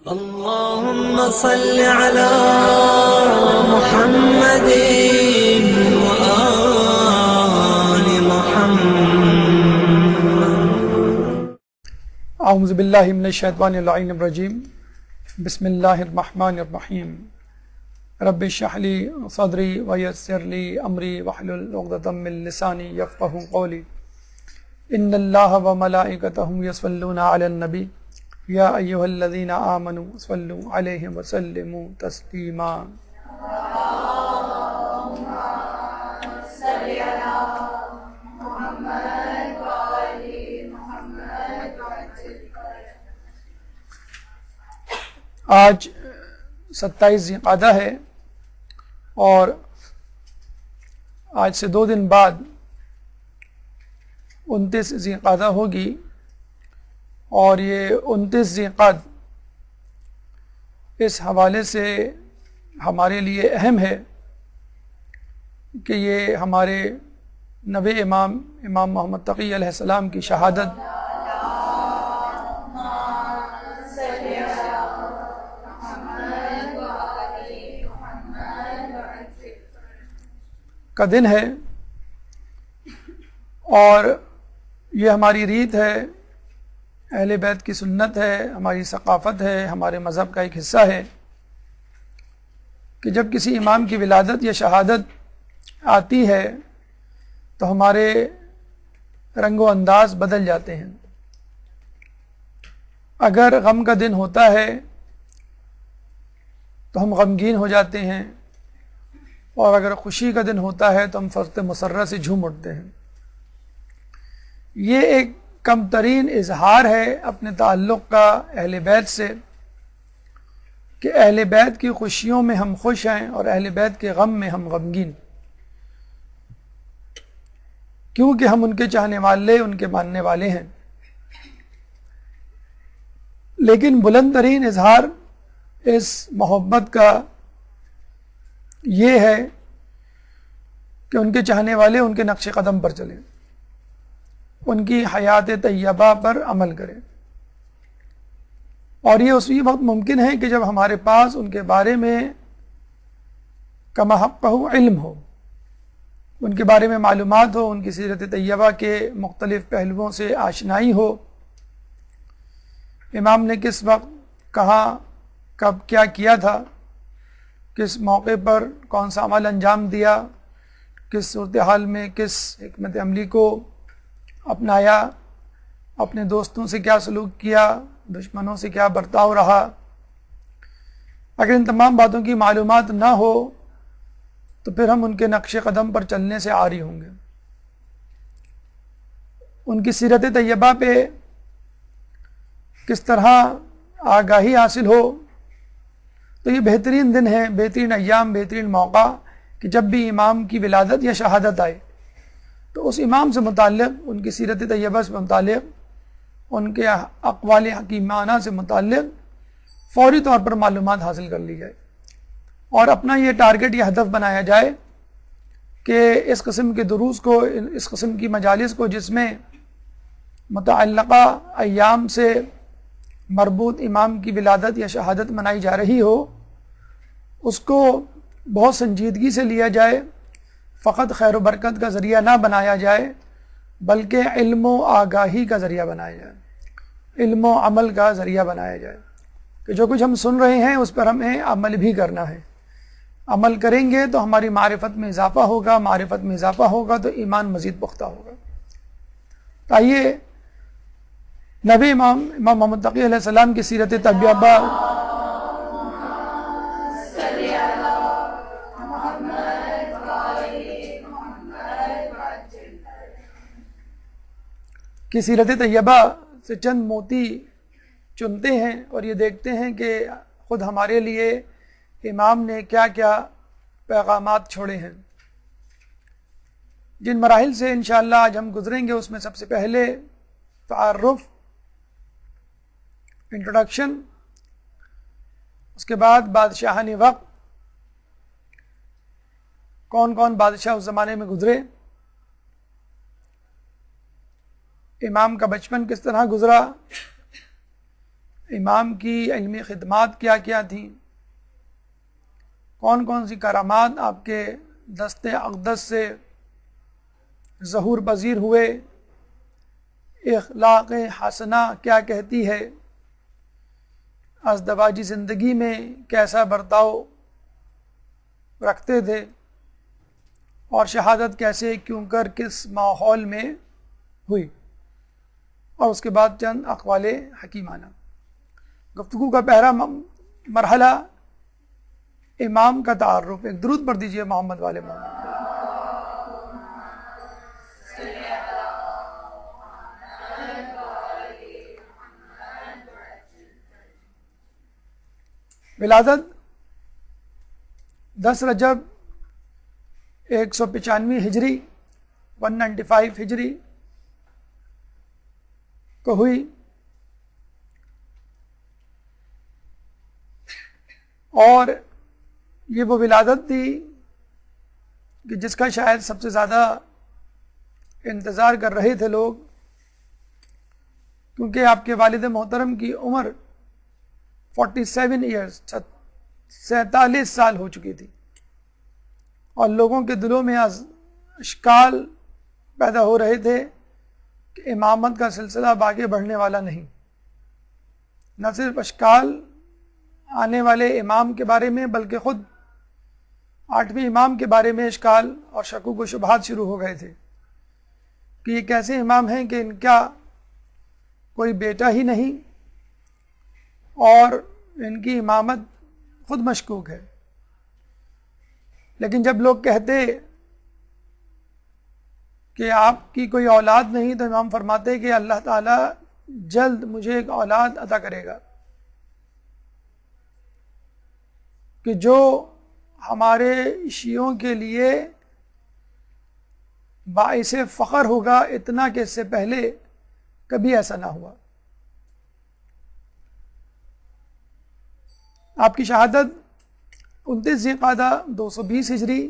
اللهم صل على محمد وآل محمد. اعوذ باللہ من الشیطان اللعین الرجیم. بسم اللہ الرحمن الرحیم. رب اشرح لی صدری ویسر لی امری واحلل عقدۃ من لسانی یفقہوا قولی. ان اللہ وملائکتہ یصلون علی النبی یا ایھا الذین آمنوا صلوا علیہ وسلموا تسلیما. آج 27 ذی القعدہ ہے اور آج سے 2 دن بعد 29 ذی القعدہ ہوگی، اور یہ 29 ذی القعدہ اس حوالے سے ہمارے لیے اہم ہے کہ یہ ہمارے نوے امام محمد تقی علیہ السلام کی شہادت کا دن ہے، اور یہ ہماری ریت ہے، اہل بیت کی سنت ہے، ہماری ثقافت ہے، ہمارے مذہب کا ایک حصہ ہے کہ جب کسی امام کی ولادت یا شہادت آتی ہے تو ہمارے رنگ و انداز بدل جاتے ہیں. اگر غم کا دن ہوتا ہے تو ہم غمگین ہو جاتے ہیں، اور اگر خوشی کا دن ہوتا ہے تو ہم فرط مسرہ سے جھوم اٹھتے ہیں. یہ ایک کم ترین اظہار ہے اپنے تعلق کا اہل بیت سے کہ اہل بیت کی خوشیوں میں ہم خوش ہیں اور اہل بیت کے غم میں ہم غمگین، کیونکہ ہم ان کے چاہنے والے، ان کے ماننے والے ہیں. لیکن بلند ترین اظہار اس محبت کا یہ ہے کہ ان کے چاہنے والے ان کے نقش قدم پر چلیں، ان کی حیات طیبہ پر عمل کریں. اور یہ اسی وقت ممکن ہے کہ جب ہمارے پاس ان کے بارے میں کما حقہ علم ہو، ان کے بارے میں معلومات ہو، ان کی سیرت طیبہ کے مختلف پہلوؤں سے آشنائی ہو. امام نے کس وقت، کہاں، کب کیا کیا تھا، کس موقع پر کون سا عمل انجام دیا، کس صورتحال میں کس حکمت عملی کو اپنایا، اپنے دوستوں سے کیا سلوک کیا، دشمنوں سے کیا برتاؤ رہا. اگر ان تمام باتوں کی معلومات نہ ہو تو پھر ہم ان کے نقش قدم پر چلنے سے عاری ہوں گے. ان کی سیرت طیبہ پہ کس طرح آگاہی حاصل ہو، تو یہ بہترین دن ہے، بہترین ایام، بہترین موقع کہ جب بھی امام کی ولادت یا شہادت آئے تو اس امام سے متعلق، ان کی سیرت طیبہ سے متعلق، ان کے اقوال حکیمانہ سے متعلق فوری طور پر معلومات حاصل کر لی جائے، اور اپنا یہ ٹارگٹ، یہ ہدف بنایا جائے کہ اس قسم کے دروس کو، اس قسم کی مجالس کو جس میں متعلقہ ایام سے مربوط امام کی ولادت یا شہادت منائی جا رہی ہو، اس کو بہت سنجیدگی سے لیا جائے، فقط خیر و برکت کا ذریعہ نہ بنایا جائے بلکہ علم و آگاہی کا ذریعہ بنایا جائے، علم و عمل کا ذریعہ بنایا جائے کہ جو کچھ ہم سن رہے ہیں اس پر ہمیں عمل بھی کرنا ہے. عمل کریں گے تو ہماری معرفت میں اضافہ ہوگا، معرفت میں اضافہ ہوگا تو ایمان مزید پختہ ہوگا. آئیے نبی امام محمد تقی علیہ السلام کی سیرت طیبہ کی سیرت طیبہ سے چند موتی چنتے ہیں اور یہ دیکھتے ہیں کہ خود ہمارے لیے امام نے کیا کیا پیغامات چھوڑے ہیں. جن مراحل سے انشاءاللہ آج ہم گزریں گے اس میں سب سے پہلے تعارف، انٹروڈکشن، اس کے بعد بادشاہانی وقت، کون کون بادشاہ اس زمانے میں گزرے، امام کا بچپن کس طرح گزرا، امام کی علمی خدمات کیا کیا تھیں، کون کون سی کرامات آپ کے دست اقدس سے ظہور پذیر ہوئے، اخلاق حسنہ کیا کہتی ہے، ازدواجی زندگی میں کیسا برتاؤ رکھتے تھے، اور شہادت کیسے کیوں کر کس ماحول میں ہوئی، اور اس کے بعد چند اقوال حکیمانہ۔ گفتگو کا پہلا مرحلہ امام کا تعارف۔ ایک درود پڑھ دیجئے محمد والے محمد۔ ولادت 10 رجب 195 ہجری 195 ہجری کو ہوئی، اور یہ وہ ولادت تھی کہ جس کا شاید سب سے زیادہ انتظار کر رہے تھے لوگ، کیونکہ آپ کے والد محترم کی عمر 47 ایئرز 47 سال ہو چکی تھی، اور لوگوں کے دلوں میں اشکال پیدا ہو رہے تھے کہ امامت کا سلسلہ اب آگے بڑھنے والا نہیں۔ نہ صرف اشکال آنے والے امام کے بارے میں، بلکہ خود 8ویں امام کے بارے میں اشکال اور شکوک و شبہات شروع ہو گئے تھے کہ یہ کیسے امام ہیں کہ ان کا کوئی بیٹا ہی نہیں، اور ان کی امامت خود مشکوک ہے۔ لیکن جب لوگ کہتے کہ آپ کی کوئی اولاد نہیں، تو امام فرماتے کہ اللہ تعالیٰ جلد مجھے ایک اولاد عطا کرے گا کہ جو ہمارے شیعوں کے لیے باعث فخر ہوگا، اتنا کہ اس سے پہلے کبھی ایسا نہ ہوا۔ آپ کی شہادت 29 ذی القعدہ 220 ہجری،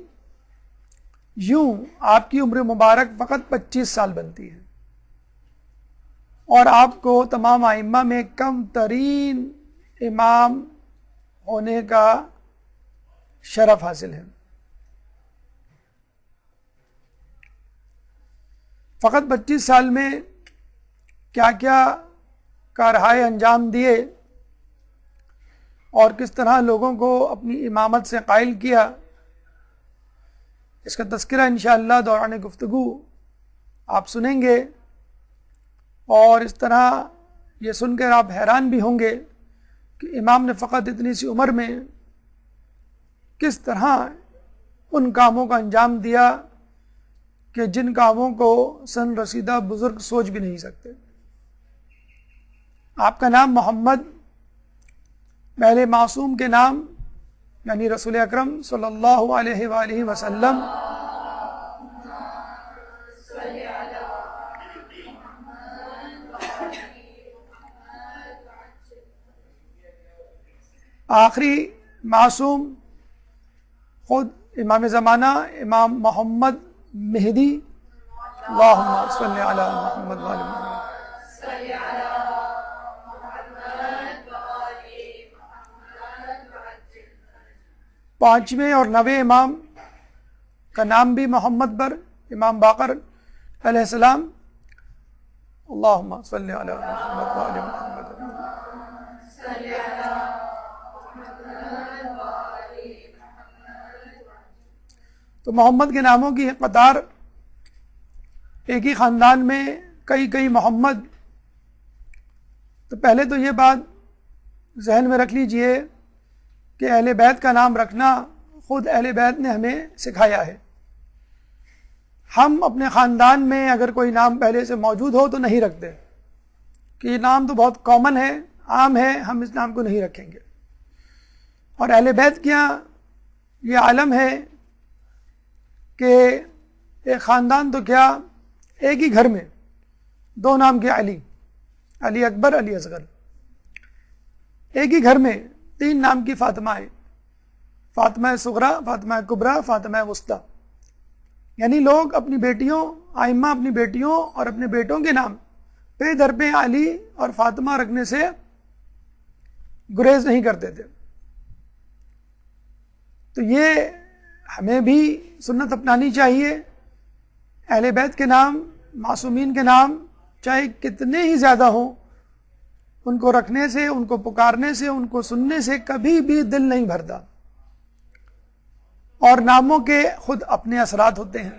یوں آپ کی عمر مبارک فقط 25 سال بنتی ہے، اور آپ کو تمام ائمہ میں کم ترین امام ہونے کا شرف حاصل ہے۔ فقط 25 سال میں کیا کیا کارہائے انجام دیے، اور کس طرح لوگوں کو اپنی امامت سے قائل کیا، اس کا تذکرہ انشاءاللہ دوران گفتگو آپ سنیں گے، اور اس طرح یہ سن کر آپ حیران بھی ہوں گے کہ امام نے فقط اتنی سی عمر میں کس طرح ان کاموں کا انجام دیا کہ جن کاموں کو سن رسیدہ بزرگ سوچ بھی نہیں سکتے۔ آپ کا نام محمد پہلے معصوم کے نام یعنی رسول اکرم صلی اللہ علیہ وآلہ وسلم آخری معصوم خود امام زمانہ امام محمد مہدی، اللہم صلی علی محمد وآل محمد۔ 5ویں اور 9ویں امام کا نام بھی محمد پر، امام باقر علیہ السلام، اللہم صلی علی محمد وآل محمد۔ تو محمد کے ناموں کی قطار، ایک ہی خاندان میں کئی محمد۔ تو پہلے تو یہ بات ذہن میں رکھ لیجئے کہ اہل بیت کا نام رکھنا خود اہل بیت نے ہمیں سکھایا ہے۔ ہم اپنے خاندان میں اگر کوئی نام پہلے سے موجود ہو تو نہیں رکھتے کہ یہ نام تو بہت کامن ہے، عام ہے، ہم اس نام کو نہیں رکھیں گے۔ اور اہل بیت کیا یہ عالم ہے کہ ایک خاندان تو کیا ایک ہی گھر میں 2 نام کے علی اکبر، علی اصغر، ایک ہی گھر میں 3 نام کی فاطمہ ہے، فاطمہ صغریٰ، فاطمہ کبریٰ، فاطمہ وسطیٰ۔ یعنی لوگ اپنی بیٹیوں، ائمہ اپنی بیٹیوں اور اپنے بیٹوں کے نام پہ در پہ علی اور فاطمہ رکھنے سے گریز نہیں کرتے تھے. تو یہ ہمیں بھی سنت اپنانی چاہیے. اہل بیت کے نام، معصومین کے نام چاہے کتنے ہی زیادہ ہوں، ان کو رکھنے سے، ان کو پکارنے سے، ان کو سننے سے کبھی بھی دل نہیں بھرتا. اور ناموں کے خود اپنے اثرات ہوتے ہیں.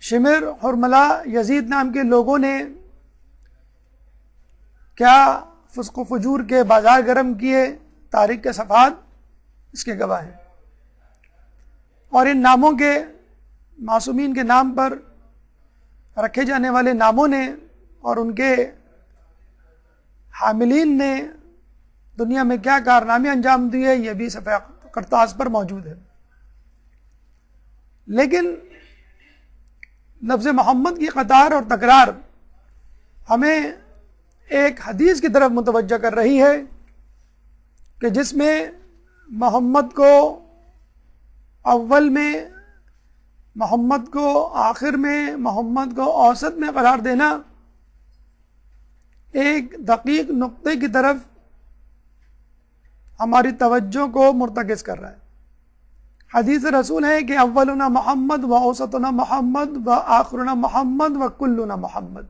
شمر، حرملہ، یزید نام کے لوگوں نے کیا فسق و فجور کے بازار گرم کیے، تاریخ کے صفحات اس کے گواہ ہیں. اور ان ناموں کے، معصومین کے نام پر رکھے جانے والے ناموں نے اور ان کے حاملین نے دنیا میں کیا کارنامے انجام دیے، یہ بھی صفحہ کرتاز پر موجود ہے. لیکن لفظ محمد کی قطار اور تکرار ہمیں ایک حدیث کی طرف متوجہ کر رہی ہے کہ جس میں محمد کو اول میں، محمد کو آخر میں، محمد کو اوسط میں قرار دینا ایک دقیق نقطے کی طرف ہماری توجہ کو مرتکز کر رہا ہے. حدیث رسول ہے کہ اولنا محمد و اوسطنا محمد و آخرنا محمد و کلنا محمد.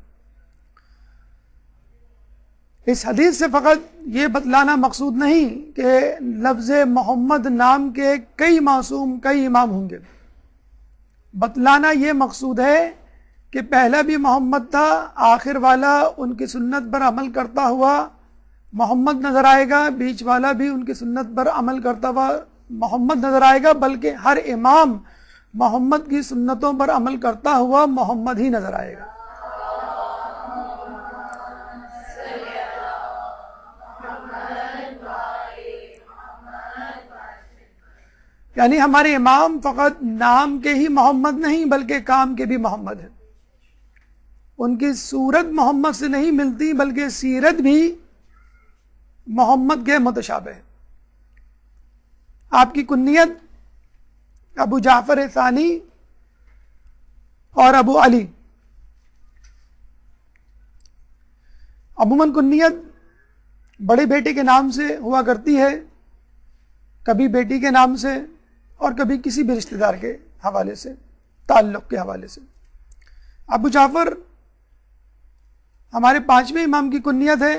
اس حدیث سے فقط یہ بتلانا مقصود نہیں کہ لفظ محمد نام کے کئی معصوم، کئی امام ہوں گے. بتلانا یہ مقصود ہے کہ پہلا بھی محمد تھا، آخر والا ان کی سنت پر عمل کرتا ہوا محمد نظر آئے گا، بیچ والا بھی ان کی سنت پر عمل کرتا ہوا محمد نظر آئے گا، بلکہ ہر امام محمد کی سنتوں پر عمل کرتا ہوا محمد ہی نظر آئے گا. یعنی ہمارے امام فقط نام کے ہی محمد نہیں بلکہ کام کے بھی محمد ہیں. ان کی صورت محمد سے نہیں ملتی بلکہ سیرت بھی محمد کے متشابہ ہے. آپ کی کنیت ابو جعفر ثانی اور ابو علی. عموماً کنیت بڑے بیٹے کے نام سے ہوا کرتی ہے، کبھی بیٹی کے نام سے اور کبھی کسی بھی رشتہ دار کے حوالے سے، تعلق کے حوالے سے. ابو جعفر ہمارے 5ویں امام کی کنیت ہے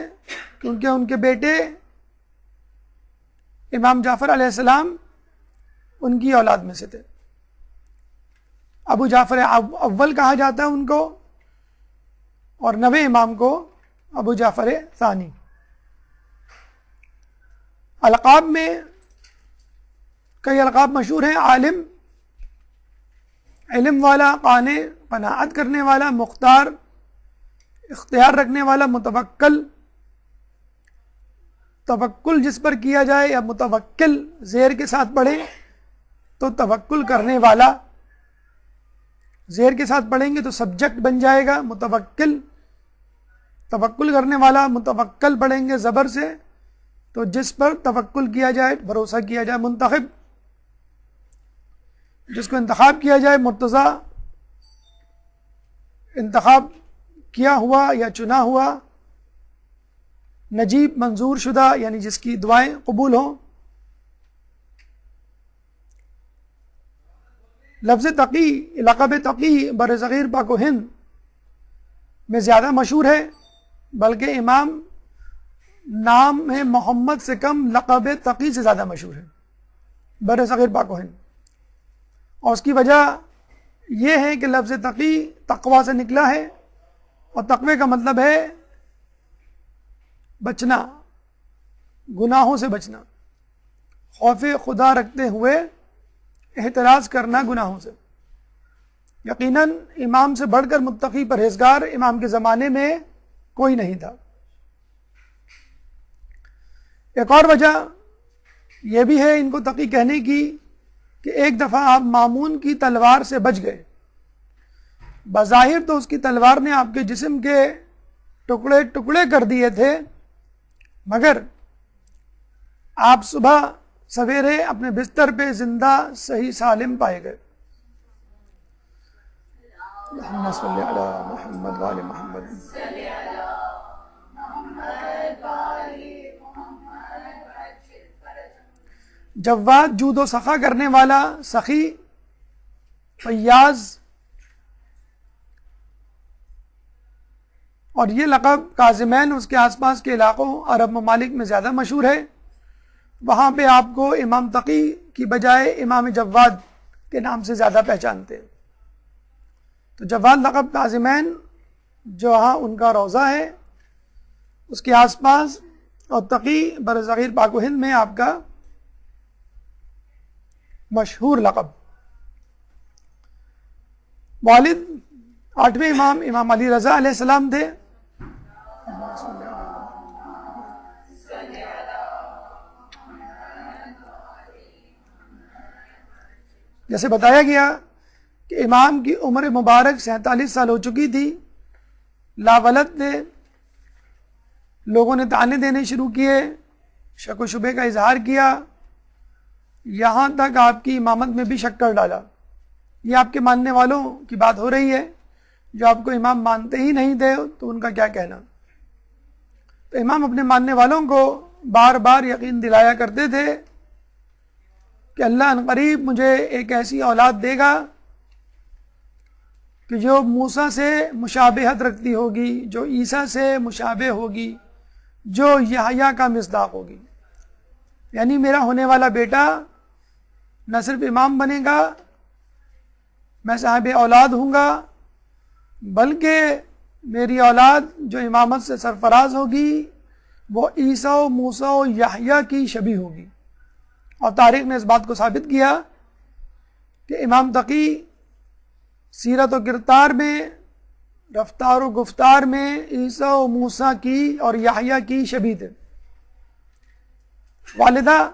کیونکہ ان کے بیٹے امام جعفر علیہ السلام ان کی اولاد میں سے تھے. ابو جعفر اول کہا جاتا ہے ان کو، اور 9ویں امام کو ابو جعفر ثانی. القاب میں کئی القاب مشہور ہیں: عالم، علم والا، قانع، قناعت کرنے والا، مختار، اختیار رکھنے والا، متوکل. توکل جس پر کیا جائے یا متوکل زیر کے ساتھ پڑھیں تو توکل کرنے والا، زیر کے ساتھ پڑھیں گے تو سبجیکٹ بن جائے گا متوکل. توکل کرنے والا، متوکل پڑھیں گے زبر سے تو جس پر توکل کیا جائے، بھروسہ کیا جائے. منتخب، جس کو انتخاب کیا جائے. مرتضی، انتخاب کیا ہوا یا چنا ہوا. نجیب، منظور شدہ یعنی جس کی دعائیں قبول ہوں. لفظ تقی، لقب تقی بر صغیر پاک و ہند میں زیادہ مشہور ہے، بلکہ امام نام ہے محمد سے کم لقب تقی سے زیادہ مشہور ہے بر صغیر پاک و ہند. اور اس کی وجہ یہ ہے کہ لفظ تقی تقوی سے نکلا ہے، اور تقوی کا مطلب ہے بچنا، گناہوں سے بچنا، خوف خدا رکھتے ہوئے احتراز کرنا گناہوں سے. یقیناً امام سے بڑھ کر متقی پرہیزگار امام کے زمانے میں کوئی نہیں تھا. ایک اور وجہ یہ بھی ہے ان کو تقی کہنے کی کہ ایک دفعہ آپ مامون کی تلوار سے بچ گئے. بظاہر تو اس کی تلوار نے آپ کے جسم کے ٹکڑے ٹکڑے کر دیے تھے، مگر آپ صبح سویرے اپنے بستر پہ زندہ صحیح سالم پائے گئے. اللہم صلی علی محمد و آل محمد. جواد جود و سخا کرنے والا، سخی، فیاض، اور یہ لقب کاظمین اس کے آس پاس کے علاقوں عرب ممالک میں زیادہ مشہور ہے. وہاں پہ آپ کو امام تقی کی بجائے امام جواد کے نام سے زیادہ پہچانتے ہیں. تو جواد لقب کاظمین جو وہاں ان کا روضہ ہے اس کے آس پاس، اور تقی برصغیر پاک و ہند میں آپ کا مشہور لقب. والد 8ویں امام امام علی رضا علیہ السلام تھے. جیسے بتایا گیا کہ امام کی عمر مبارک 47 سال ہو چکی تھی، لاولد تھے. لوگوں نے طعنے دینے شروع کیے، شک و شبے کا اظہار کیا، یہاں تک آپ کی امامت میں بھی شک کر ڈالا. یہ آپ کے ماننے والوں کی بات ہو رہی ہے، جو آپ کو امام مانتے ہی نہیں تھے تو ان کا کیا کہنا. تو امام اپنے ماننے والوں کو بار بار یقین دلایا کرتے تھے کہ اللہ ان قریب مجھے ایک ایسی اولاد دے گا کہ جو موسیٰ سے مشابہت رکھتی ہوگی، جو عیسیٰ سے مشابہ ہوگی، جو یحییٰ کا مصداق ہوگی. یعنی میرا ہونے والا بیٹا نہ صرف امام بنے گا، میں صاحب اولاد ہوں گا، بلکہ میری اولاد جو امامت سے سرفراز ہوگی وہ عیسیٰ و موسیٰ و یحییٰ کی شبیہ ہوگی. اور تاریخ نے اس بات کو ثابت کیا کہ امام تقی سیرت و کردار میں، رفتار و گفتار میں عیسیٰ و موسیٰ کی اور یحییٰ کی شبیہ تھے. والدہ،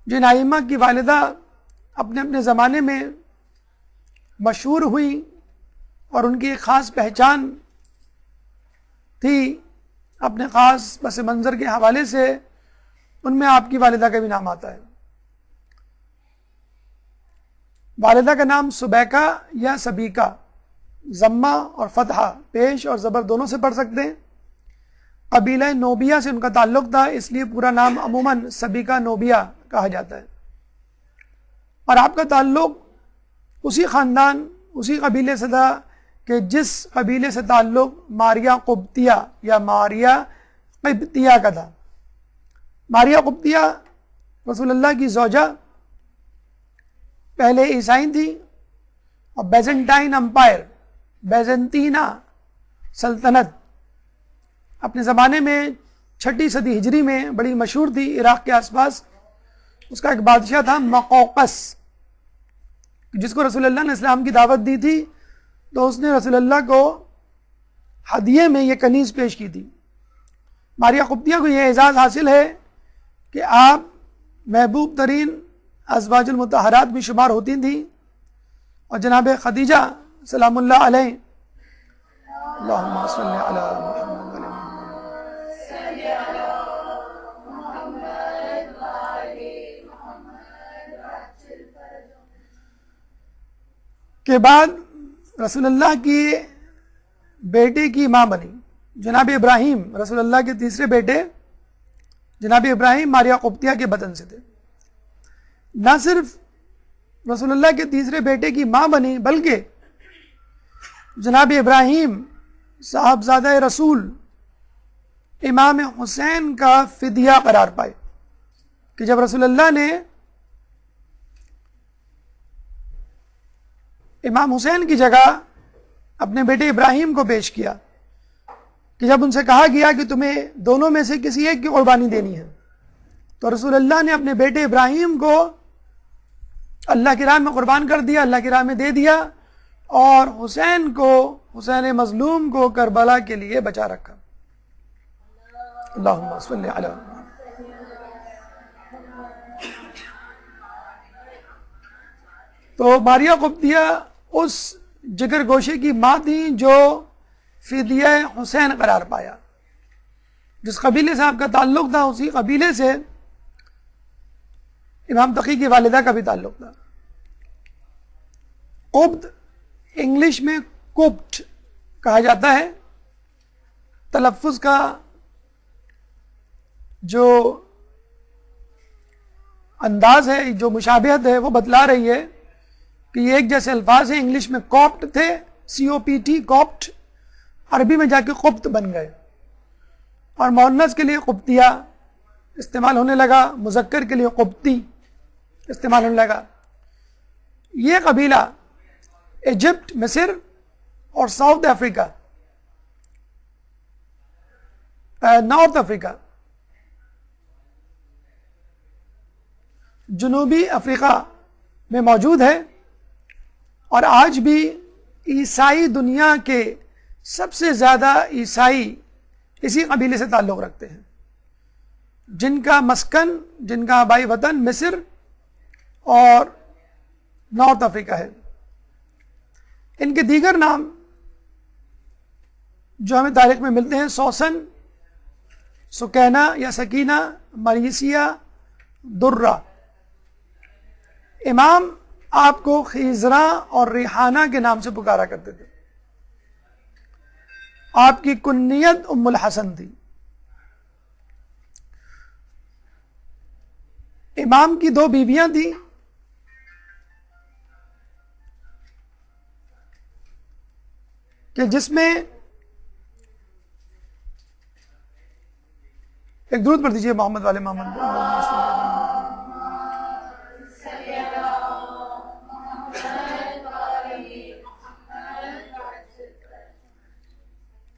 جن ائمہ کی والدہ اپنے اپنے زمانے میں مشہور ہوئی اور ان کی ایک خاص پہچان تھی اپنے خاص پس منظر کے حوالے سے، ان میں آپ کی والدہ کا بھی نام آتا ہے. والدہ کا نام سبیکہ یا سبیکہ، ضمہ اور فتحہ پیش اور زبر دونوں سے پڑھ سکتے ہیں. قبیلہ نوبیہ سے ان کا تعلق تھا، اس لیے پورا نام عموماً سبیکہ نوبیہ کہا جاتا ہے. اور آپ کا تعلق اسی خاندان، اسی قبیلے سے تھا کہ جس قبیلے سے تعلق ماریہ قبطیہ یا ماریہ قبطیہ کا تھا. ماریہ قبطیہ رسول اللہ کی زوجہ، پہلے عیسائی تھی، اور بیزنٹائن امپائر، بیزنطینہ سلطنت اپنے زمانے میں 6 صدی ہجری میں بڑی مشہور تھی عراق کے آس پاس. اس کا ایک بادشاہ تھا مقوقس، جس کو رسول اللہ نے اسلام کی دعوت دی تھی تو اس نے رسول اللہ کو ہدیے میں یہ کنیز پیش کی تھی. ماریہ قبطیہ کو یہ اعزاز حاصل ہے کہ آپ محبوب ترین ازواج المطہرات میں شمار ہوتی تھیں، اور جناب خدیجہ سلام اللہ علیہ، اللہم صلی علی محمد وعلی کے بعد رسول اللہ کی بیٹے کی ماں بنی. جناب ابراہیم رسول اللہ کے تیسرے بیٹے، جناب ابراہیم ماریہ قبطیہ کے بطن سے تھے. نہ صرف رسول اللہ کے تیسرے بیٹے کی ماں بنی، بلکہ جناب ابراہیم صاحبزادہ رسول امام حسین کا فدیہ قرار پائے کہ جب رسول اللہ نے امام حسین کی جگہ اپنے بیٹے ابراہیم کو پیش کیا، کہ جب ان سے کہا گیا کہ تمہیں دونوں میں سے کسی ایک کی قربانی دینی ہے، تو رسول اللہ نے اپنے بیٹے ابراہیم کو اللہ کی راہ میں قربان کر دیا، اللہ کی راہ میں دے دیا، اور حسین کو، حسین مظلوم کو کربلا کے لیے بچا رکھا. اللہم صلی علی محمد. تو ماریہ قبطیہ اس جگر گوشے کی ماں تھیں جو فدیہ حسین قرار پایا. جس قبیلے سے آپ کا تعلق تھا اسی قبیلے سے امام تقی کی والدہ کا بھی تعلق تھا. قبط انگلش میں کوپٹ کہا جاتا ہے. تلفظ کا جو انداز ہے، جو مشابہت ہے وہ بتلا رہی ہے کہ یہ ایک جیسے الفاظ ہیں. انگلش میں کوپٹ تھے، COPT کوپٹ، عربی میں جا کے قبط بن گئے، اور مؤنث کے لیے قبطیہ استعمال ہونے لگا، مذکر کے لیے قبطی استعمال ہونے لگا. یہ قبیلہ ایجپٹ، مصر اور ساؤتھ افریقہ، نارتھ افریقہ، جنوبی افریقہ میں موجود ہے، اور آج بھی عیسائی دنیا کے سب سے زیادہ عیسائی اسی قبیلے سے تعلق رکھتے ہیں، جن کا مسکن، جن کا آبائی وطن مصر اور نارتھ افریقہ ہے. ان کے دیگر نام جو ہمیں تاریخ میں ملتے ہیں: سوسن، سکینہ یا سکینہ، مریسیہ، درہ. امام آپ کو خیزراں اور ریحانہ کے نام سے پکارا کرتے تھے. آپ کی کنیت ام الحسن تھی. امام کی 2 بیویاں تھیں، کہ جس میں ایک درود پڑھ دیجیے محمد والے محمد.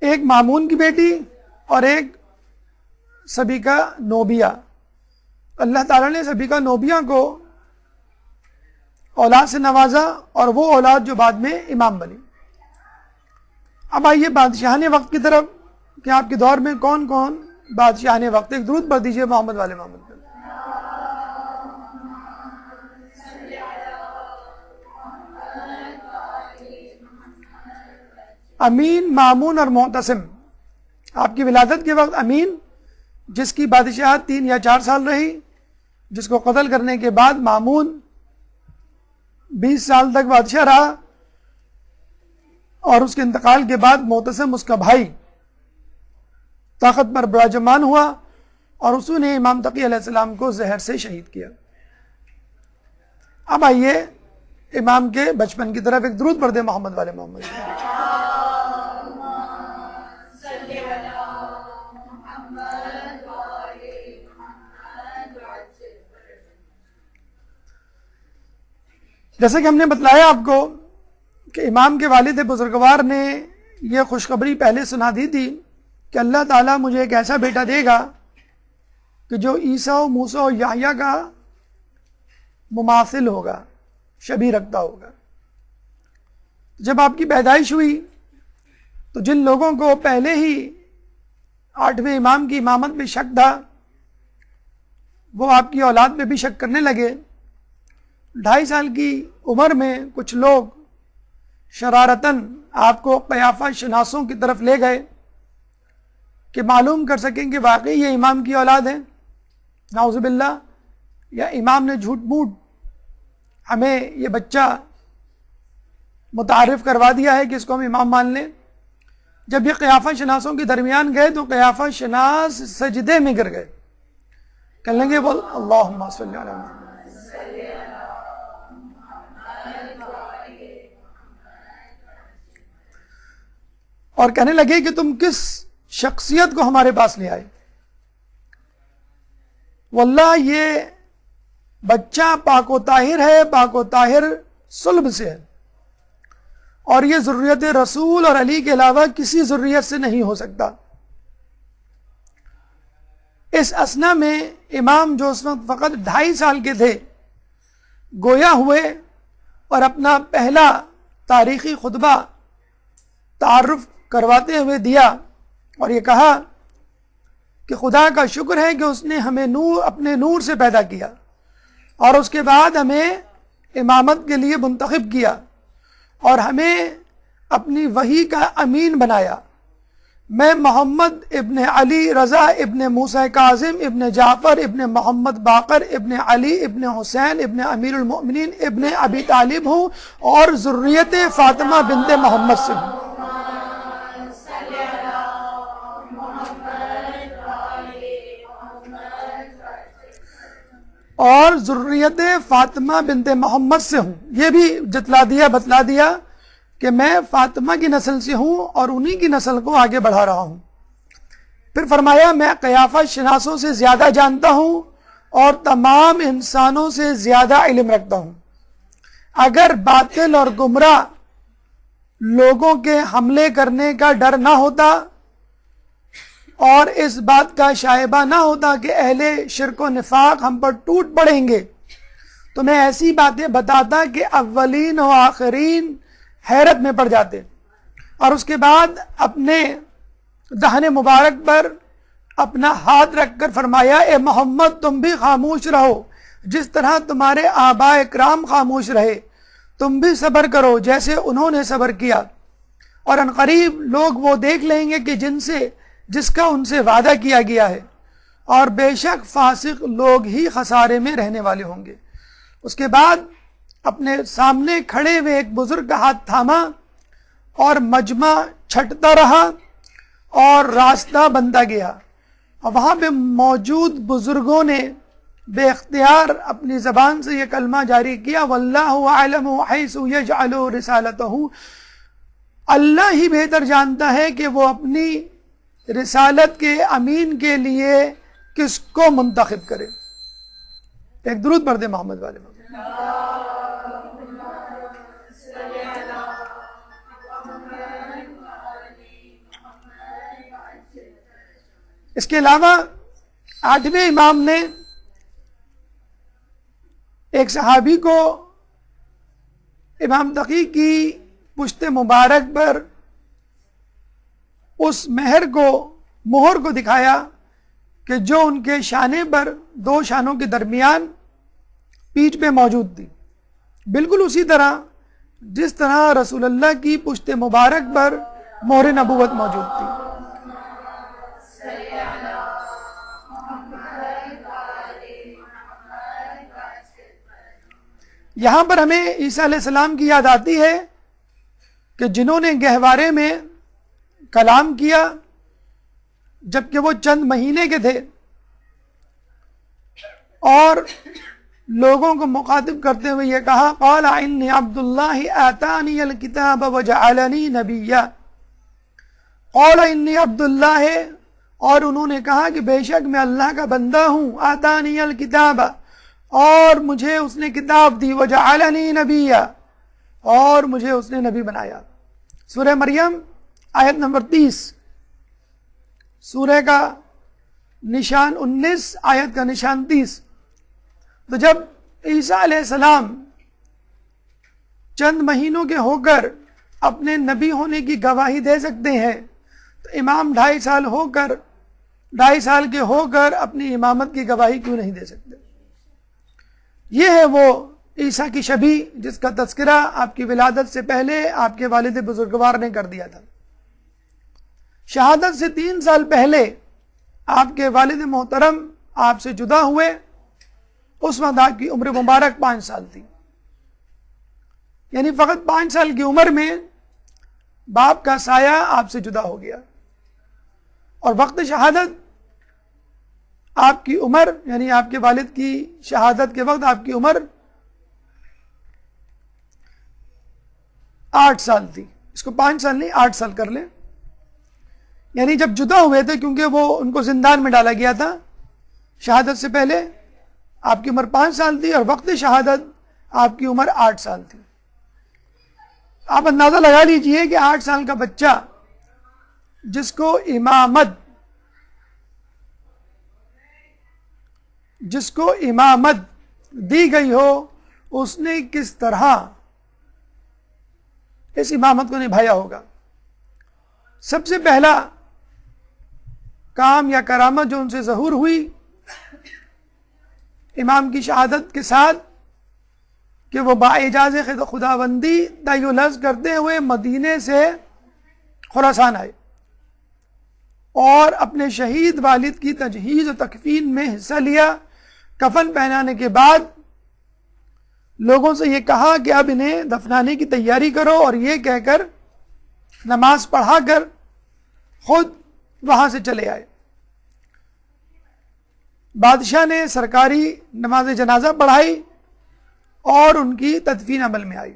ایک مامون کی بیٹی اور ایک سبیکہ نوبیہ. اللہ تعالیٰ نے سبیکہ نوبیہ کو اولاد سے نوازا، اور وہ اولاد جو بعد میں امام بنی. اب آئیے بادشاہان وقت کی طرف کہ آپ کے دور میں کون کون بادشاہان وقت. ایک درود پڑھ دیجیے محمد والے محمد. امین، مامون اور معتصم. آپ کی ولادت کے وقت امین، جس کی بادشاہت 3 یا 4 سال رہی، جس کو قتل کرنے کے بعد مامون 20 سال تک بادشاہ رہا، اور اس کے انتقال کے بعد معتصم اس کا بھائی طاقت پر براجمان ہوا، اور اسی نے امام تقی علیہ السلام کو زہر سے شہید کیا. اب آئیے امام کے بچپن کی طرف. ایک درود پڑھ دیں محمد والے محمد. جیسے کہ ہم نے بتلایا آپ کو کہ امام کے والد بزرگوار نے یہ خوشخبری پہلے سنا دی تھی کہ اللہ تعالیٰ مجھے ایک ایسا بیٹا دے گا کہ جو عیسیٰ و موسیٰ و یحییٰ کا مماثل ہوگا، شبیہ رکھتا ہوگا. جب آپ کی پیدائش ہوئی تو جن لوگوں کو پہلے ہی 8ویں امام کی امامت میں شک تھا، وہ آپ کی اولاد میں بھی شک کرنے لگے. 2.5 سال کی عمر میں کچھ لوگ شرارتاً آپ کو قیافہ شناسوں کی طرف لے گئے کہ معلوم کر سکیں کہ واقعی یہ امام کی اولاد ہے، نعوذ باللہ، یا امام نے جھوٹ موٹ ہمیں یہ بچہ متعارف کروا دیا ہے کہ اس کو ہم امام مان لیں. جب یہ قیافہ شناسوں کے درمیان گئے تو قیافہ شناس سجدے میں گر گئے، کہنے لگے بول اللہم صلی علی محمد. اور کہنے لگے کہ تم کس شخصیت کو ہمارے پاس لے آئے؟ واللہ یہ بچہ پاک و طاہر ہے، پاک و طاہر صلب سے ہے، اور یہ ذریت رسول اور علی کے علاوہ کسی ذریت سے نہیں ہو سکتا. اس اثنا میں امام جو اس وقت فقط 2.5 سال کے تھے گویا ہوئے اور اپنا پہلا تاریخی خطبہ تعارف کرواتے ہوئے دیا اور یہ کہا کہ خدا کا شکر ہے کہ اس نے ہمیں نور اپنے نور سے پیدا کیا اور اس کے بعد ہمیں امامت کے لیے منتخب کیا اور ہمیں اپنی وحی کا امین بنایا. میں محمد ابن علی رضا ابن موسیٰ کاظم ابن جعفر ابن محمد باقر ابن علی ابن حسین ابن امیر المؤمنین ابن ابی طالب ہوں اور ذریت فاطمہ بنت محمد سے ہوں. اور ذریت فاطمہ بنت محمد سے ہوں. یہ بھی بتلا دیا کہ میں فاطمہ کی نسل سے ہوں اور انہی کی نسل کو آگے بڑھا رہا ہوں. پھر فرمایا میں قیافہ شناسوں سے زیادہ جانتا ہوں اور تمام انسانوں سے زیادہ علم رکھتا ہوں. اگر باطل اور گمراہ لوگوں کے حملے کرنے کا ڈر نہ ہوتا اور اس بات کا شائبہ نہ ہوتا کہ اہل شرک و نفاق ہم پر ٹوٹ پڑیں گے، تو میں ایسی باتیں بتاتا کہ اولین و آخرین حیرت میں پڑ جاتے. اور اس کے بعد اپنے دہن مبارک پر اپنا ہاتھ رکھ کر فرمایا اے محمد تم بھی خاموش رہو جس طرح تمہارے آباء اکرام خاموش رہے، تم بھی صبر کرو جیسے انہوں نے صبر کیا، اور عنقریب لوگ وہ دیکھ لیں گے کہ جس کا ان سے وعدہ کیا گیا ہے، اور بے شک فاسق لوگ ہی خسارے میں رہنے والے ہوں گے. اس کے بعد اپنے سامنے کھڑے ہوئے ایک بزرگ کا ہاتھ تھاما اور مجمع چھٹتا رہا اور راستہ بنتا گیا، اور وہاں پہ موجود بزرگوں نے بے اختیار اپنی زبان سے یہ کلمہ جاری کیا واللہ اعلم حیث یجعل رسالتہ، اللہ ہی بہتر جانتا ہے کہ وہ اپنی رسالت کے امین کے لیے کس کو منتخب کرے. ایک درود پڑھ دے محمد والے. اس کے علاوہ 8ویں امام نے ایک صحابی کو امام تقی کی پشت مبارک پر اس مہر کو دکھایا کہ جو ان کے شانے پر 2 شانوں کے درمیان پیٹھ پہ موجود تھی، بالکل اسی طرح جس طرح رسول اللہ کی پشت مبارک پر مہر نبوت موجود تھی. یہاں پر ہمیں عیسیٰ علیہ السلام کی یاد آتی ہے کہ جنہوں نے گہوارے میں کلام کیا جبکہ وہ چند مہینے کے تھے اور لوگوں کو مخاطب کرتے ہوئے یہ کہا قال انی عبد اللہ آتانی الکتاب وجعلنی نبیا. قال انی عبد اللہ، اور انہوں نے کہا کہ بے شک میں اللہ کا بندہ ہوں، آتانی الکتاب، اور مجھے اس نے کتاب دی، وجعلنی نبیا، اور مجھے اس نے نبی بنایا. سورہ مریم آیت نمبر 30، سورہ کا نشان 19، آیت کا نشان 30. تو جب عیسیٰ علیہ السلام چند مہینوں کے ہو کر اپنے نبی ہونے کی گواہی دے سکتے ہیں تو امام 2.5 سال کے ہو کر اپنی امامت کی گواہی کیوں نہیں دے سکتے؟ یہ ہے وہ عیسیٰ کی شبیہ جس کا تذکرہ آپ کی ولادت سے پہلے آپ کے والد بزرگوار نے کر دیا تھا. شہادت سے 3 سال پہلے آپ کے والد محترم آپ سے جدا ہوئے، اس وقت آپ کی عمر مبارک 5 سال تھی. یعنی فقط 5 سال کی عمر میں باپ کا سایہ آپ سے جدا ہو گیا، اور وقت شہادت آپ کی عمر، یعنی آپ کے والد کی شہادت کے وقت آپ کی عمر 8 سال تھی. اس کو 5 سال نہیں 8 سال کر لیں. یعنی جب جدا ہوئے تھے، کیونکہ وہ ان کو زندان میں ڈالا گیا تھا شہادت سے پہلے، آپ کی عمر 5 سال تھی اور وقت شہادت آپ کی عمر 8 سال تھی. آپ اندازہ لگا لیجئے کہ 8 سال کا بچہ جس کو امامت دی گئی ہو، اس نے کس طرح اس امامت کو نبھایا ہوگا. سب سے پہلا کام یا کرامت جو ان سے ظہور ہوئی امام کی شہادت کے ساتھ کہ وہ باعجاز خداوندی طی الحج کرتے ہوئے مدینے سے خراسان آئے اور اپنے شہید والد کی تجہیز و تکفین میں حصہ لیا. کفن پہنانے کے بعد لوگوں سے یہ کہا کہ اب انہیں دفنانے کی تیاری کرو، اور یہ کہہ کر نماز پڑھا کر خود وہاں سے چلے آئے. بادشاہ نے سرکاری نماز جنازہ پڑھائی اور ان کی تدفین عمل میں آئی۔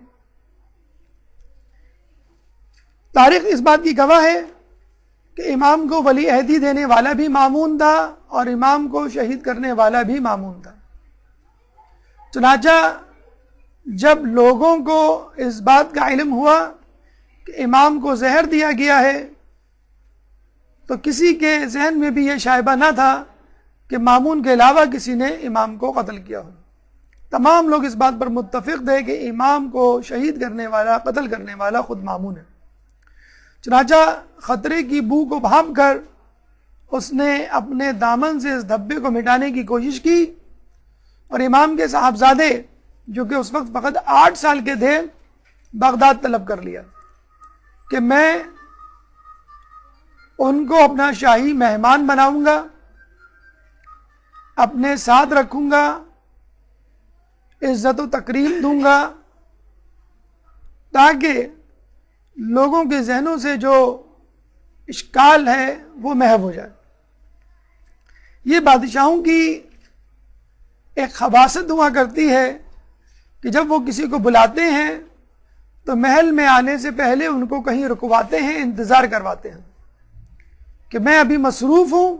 تاریخ اس بات کی گواہ ہے کہ امام کو ولی عہدی دینے والا بھی مامون تھا اور امام کو شہید کرنے والا بھی مامون تھا۔ چنانچہ جب لوگوں کو اس بات کا علم ہوا کہ امام کو زہر دیا گیا ہے تو کسی کے ذہن میں بھی یہ شائبہ نہ تھا کہ مامون کے علاوہ کسی نے امام کو قتل کیا ہو۔ تمام لوگ اس بات پر متفق تھے کہ امام کو شہید کرنے والا، قتل کرنے والا خود مامون ہے۔ چنانچہ خطرے کی بو کو بھانپ کر اس نے اپنے دامن سے اس دھبے کو مٹانے کی کوشش کی اور امام کے صاحبزادے جو کہ اس وقت فقط 8 سال کے تھے بغداد طلب کر لیا کہ میں ان کو اپنا شاہی مہمان بناؤں گا، اپنے ساتھ رکھوں گا، عزت و تکریم دوں گا تاکہ لوگوں کے ذہنوں سے جو اشکال ہے وہ محو ہو جائے۔ یہ بادشاہوں کی ایک خباثت ہوا کرتی ہے کہ جب وہ کسی کو بلاتے ہیں تو محل میں آنے سے پہلے ان کو کہیں رکواتے ہیں، انتظار کرواتے ہیں کہ میں ابھی مصروف ہوں،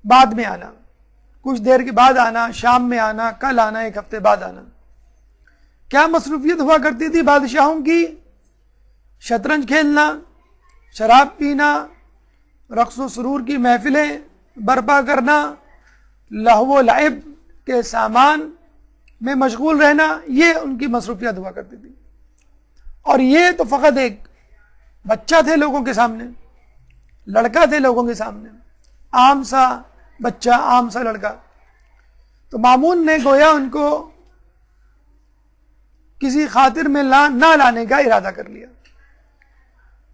بعد میں آنا، کچھ دیر کے بعد آنا، شام میں آنا، کل آنا، 1 ہفتے بعد آنا۔ کیا مصروفیت ہوا کرتی تھی بادشاہوں کی؟ شطرنج کھیلنا، شراب پینا، رقص و سرور کی محفلیں برپا کرنا، لہو و لعب کے سامان میں مشغول رہنا، یہ ان کی مصروفیت ہوا کرتی تھی۔ اور یہ تو فقط ایک بچہ تھے لوگوں کے سامنے، لڑکا تھے لوگوں کے سامنے، عام سا بچہ، عام سا لڑکا۔ تو مامون نے گویا ان کو کسی خاطر میں نہ لانے کا ارادہ کر لیا،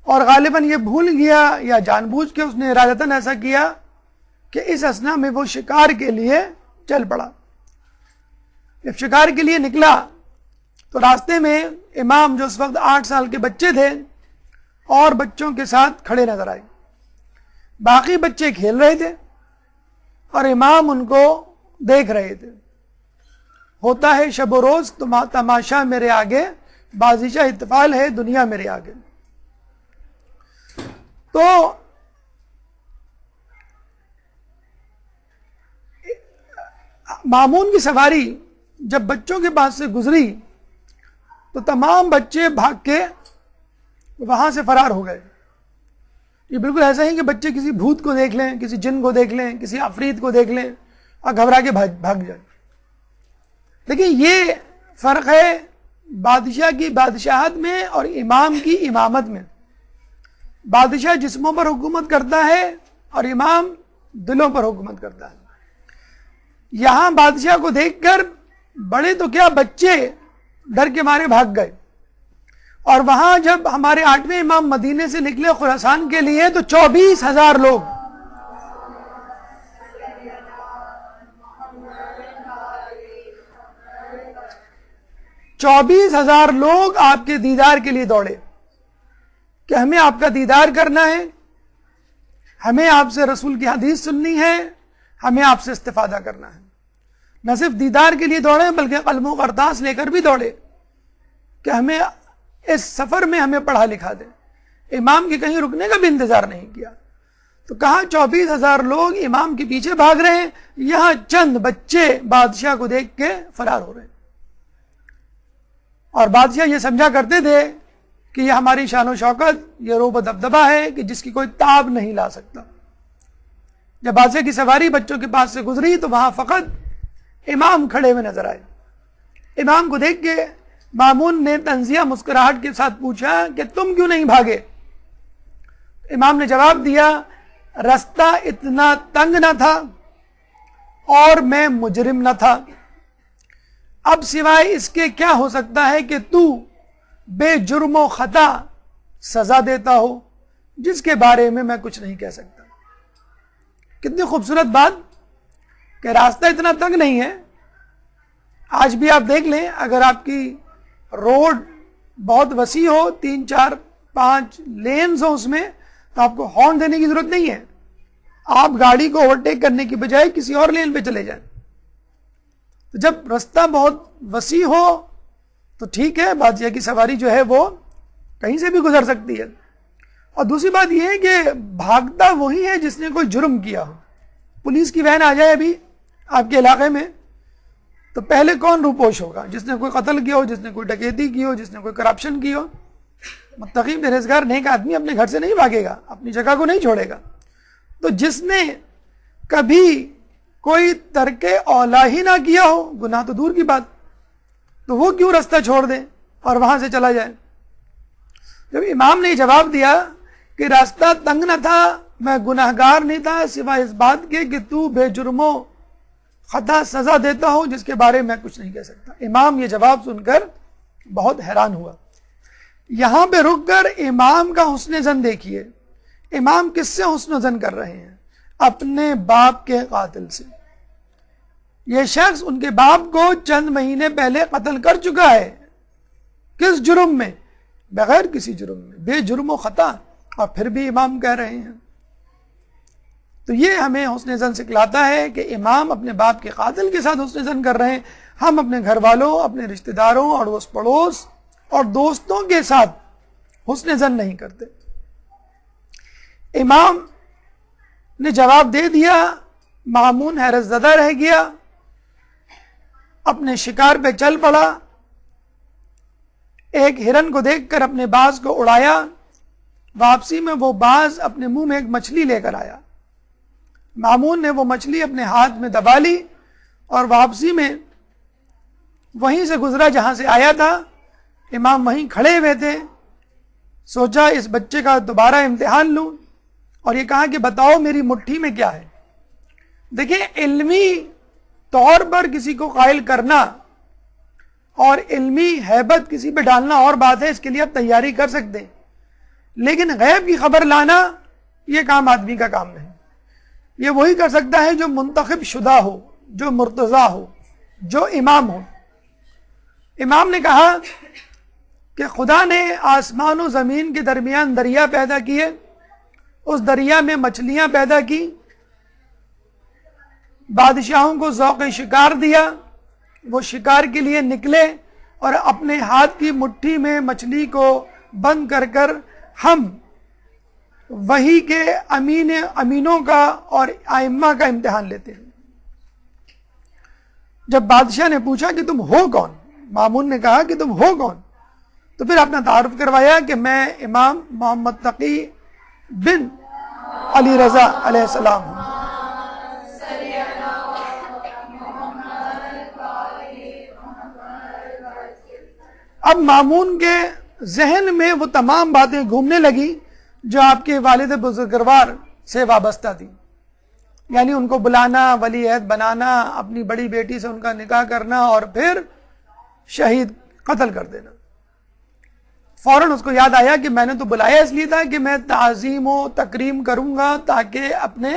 اور غالباً یہ بھول گیا یا جان بوجھ کے اس نے ارادتاً ایسا کیا کہ اس اثنا میں وہ شکار کے لیے چل پڑا۔ جب شکار کے لیے نکلا تو راستے میں امام جو اس وقت 8 سال کے بچے تھے اور بچوں کے ساتھ کھڑے نظر آئے۔ باقی بچے کھیل رہے تھے اور امام ان کو دیکھ رہے تھے۔ ہوتا ہے شب و روز تماشا میرے آگے، بازیچہ احتفال ہے دنیا میرے آگے۔ تو مامون کی سواری جب بچوں کے پاس سے گزری تو تمام بچے بھاگ کے وہاں سے فرار ہو گئے۔ یہ بالکل ایسا ہی کہ بچے کسی بھوت کو دیکھ لیں، کسی جن کو دیکھ لیں، کسی عفریت کو دیکھ لیں اور گھبرا کے بھاگ جائیں۔ لیکن یہ فرق ہے بادشاہ کی بادشاہت میں اور امام کی امامت میں۔ بادشاہ جسموں پر حکومت کرتا ہے اور امام دلوں پر حکومت کرتا ہے۔ یہاں بادشاہ کو دیکھ کر بڑے تو کیا، بچے ڈر کے مارے بھاگ گئے، اور وہاں جب ہمارے 8ویں امام مدینے سے نکلے خراسان کے لیے تو 24,000 لوگ، آپ کے دیدار کے لیے دوڑے کہ ہمیں آپ کا دیدار کرنا ہے، ہمیں آپ سے رسول کی حدیث سننی ہے، ہمیں آپ سے استفادہ کرنا ہے۔ نہ صرف دیدار کے لیے دوڑے بلکہ قلم و کرتاس لے کر بھی دوڑے کہ ہمیں اس سفر میں ہمیں پڑھا لکھا دے۔ امام کے کہیں رکنے کا بھی انتظار نہیں کیا۔ تو کہاں 24,000 لوگ امام کے پیچھے بھاگ رہے ہیں، یہاں چند بچے بادشاہ کو دیکھ کے فرار ہو رہے ہیں۔ اور بادشاہ یہ سمجھا کرتے تھے کہ یہ ہماری شان و شوکت، یہ روب و دبدبہ ہے کہ جس کی کوئی تاب نہیں لا سکتا۔ جب بادشاہ کی سواری بچوں کے پاس سے گزری تو وہاں فقط امام کھڑے ہوئے نظر آئے۔ امام کو دیکھ کے مامون نے طنزیہ مسکراہٹ کے ساتھ پوچھا کہ تم کیوں نہیں بھاگے؟ امام نے جواب دیا، رستہ اتنا تنگ نہ تھا اور میں مجرم نہ تھا، اب سوائے اس کے کیا ہو سکتا ہے کہ تو بے جرم و خطا سزا دیتا ہو جس کے بارے میں میں کچھ نہیں کہہ سکتا۔ کتنی خوبصورت بات کہ راستہ اتنا تنگ نہیں ہے۔ آج بھی آپ دیکھ لیں، اگر آپ کی روڈ بہت وسیع ہو، 3 4 5 لینز ہو اس میں، تو آپ کو ہارن دینے کی ضرورت نہیں ہے، آپ گاڑی کو اوورٹیک کرنے کی بجائے کسی اور لین پہ چلے جائیں. تو جب رستہ بہت وسیع ہو تو ٹھیک ہے، بادشاہ کی سواری جو ہے وہ کہیں سے بھی گزر سکتی ہے. اور دوسری بات یہ ہے کہ بھاگتا وہی ہے جس نے کوئی جرم کیا ہو. پولیس کی وین آ جائے ابھی آپ کے علاقے میں تو پہلے کون روپوش ہوگا؟ جس نے کوئی قتل کیا ہو، جس نے کوئی ڈکیتی کی ہو، جس نے کوئی کرپشن کی ہو. متقی پرہیزگار نیک آدمی اپنے گھر سے نہیں بھاگے گا، اپنی جگہ کو نہیں چھوڑے گا. تو جس نے کبھی کوئی ترک اولا ہی نہ کیا ہو، گناہ تو دور کی بات، تو وہ کیوں رستہ چھوڑ دے اور وہاں سے چلا جائے؟ جب امام نے جواب دیا کہ راستہ تنگ نہ تھا، میں گناہگار نہیں تھا سوائے اس بات کے کہ تو بے جرموں خطا سزا دیتا ہوں جس کے بارے میں کچھ نہیں کہہ سکتا. امام یہ جواب سن کر بہت حیران ہوا. یہاں پہ رک کر امام کا حسن زن دیکھیے. امام کس سے حسن زن کر رہے ہیں؟ اپنے باپ کے قاتل سے. یہ شخص ان کے باپ کو چند مہینے پہلے قتل کر چکا ہے. کس جرم میں؟ بغیر کسی جرم میں، بے جرم و خطا، اور پھر بھی امام کہہ رہے ہیں. تو یہ ہمیں حسن زن سکھلاتا ہے کہ امام اپنے باپ کے قاتل کے ساتھ حسن زن کر رہے ہیں. ہم اپنے گھر والوں، اپنے رشتہ داروں، اڑوس پڑوس اور دوستوں کے ساتھ حسن زن نہیں کرتے. امام نے جواب دے دیا. مامون حیرت زدہ رہ گیا، اپنے شکار پہ چل پڑا. ایک ہرن کو دیکھ کر اپنے باز کو اڑایا. واپسی میں وہ باز اپنے منہ میں ایک مچھلی لے کر آیا. مامون نے وہ مچھلی اپنے ہاتھ میں دبا لی اور واپسی میں وہیں سے گزرا جہاں سے آیا تھا. امام وہیں کھڑے ہوئے تھے. سوچا اس بچے کا دوبارہ امتحان لوں اور یہ کہا کہ بتاؤ میری مٹھی میں کیا ہے. دیکھیں، علمی طور پر کسی کو قائل کرنا اور علمی ہیبت کسی پہ ڈالنا اور بات ہے، اس کے لیے آپ تیاری کر سکتے ہیں. لیکن غیب کی خبر لانا یہ کام آدمی کا کام نہیں. یہ وہی کر سکتا ہے جو منتخب شدہ ہو، جو مرتضی ہو، جو امام ہو. امام نے کہا کہ خدا نے آسمان و زمین کے درمیان دریا پیدا کیے، اس دریا میں مچھلیاں پیدا کی، بادشاہوں کو ذوق شکار دیا، وہ شکار کے لیے نکلے اور اپنے ہاتھ کی مٹھی میں مچھلی کو بند کر کر ہم وحی کے امینوں کا اور ائمہ کا امتحان لیتے ہیں. جب بادشاہ نے پوچھا کہ تم ہو کون، مامون نے کہا کہ تم ہو کون، تو پھر اپنا تعارف کروایا کہ میں امام محمد تقی بن علی رضا علیہ السلام ہوں. اب مامون کے ذہن میں وہ تمام باتیں گھومنے لگی جو آپ کے والد بزرگوار سے وابستہ تھی. یعنی ان کو بلانا، ولی عہد بنانا، اپنی بڑی بیٹی سے ان کا نکاح کرنا اور پھر شہید قتل کر دینا. فوراً اس کو یاد آیا کہ میں نے تو بلایا اس لیے تھا کہ میں تعظیم و تکریم کروں گا تاکہ اپنے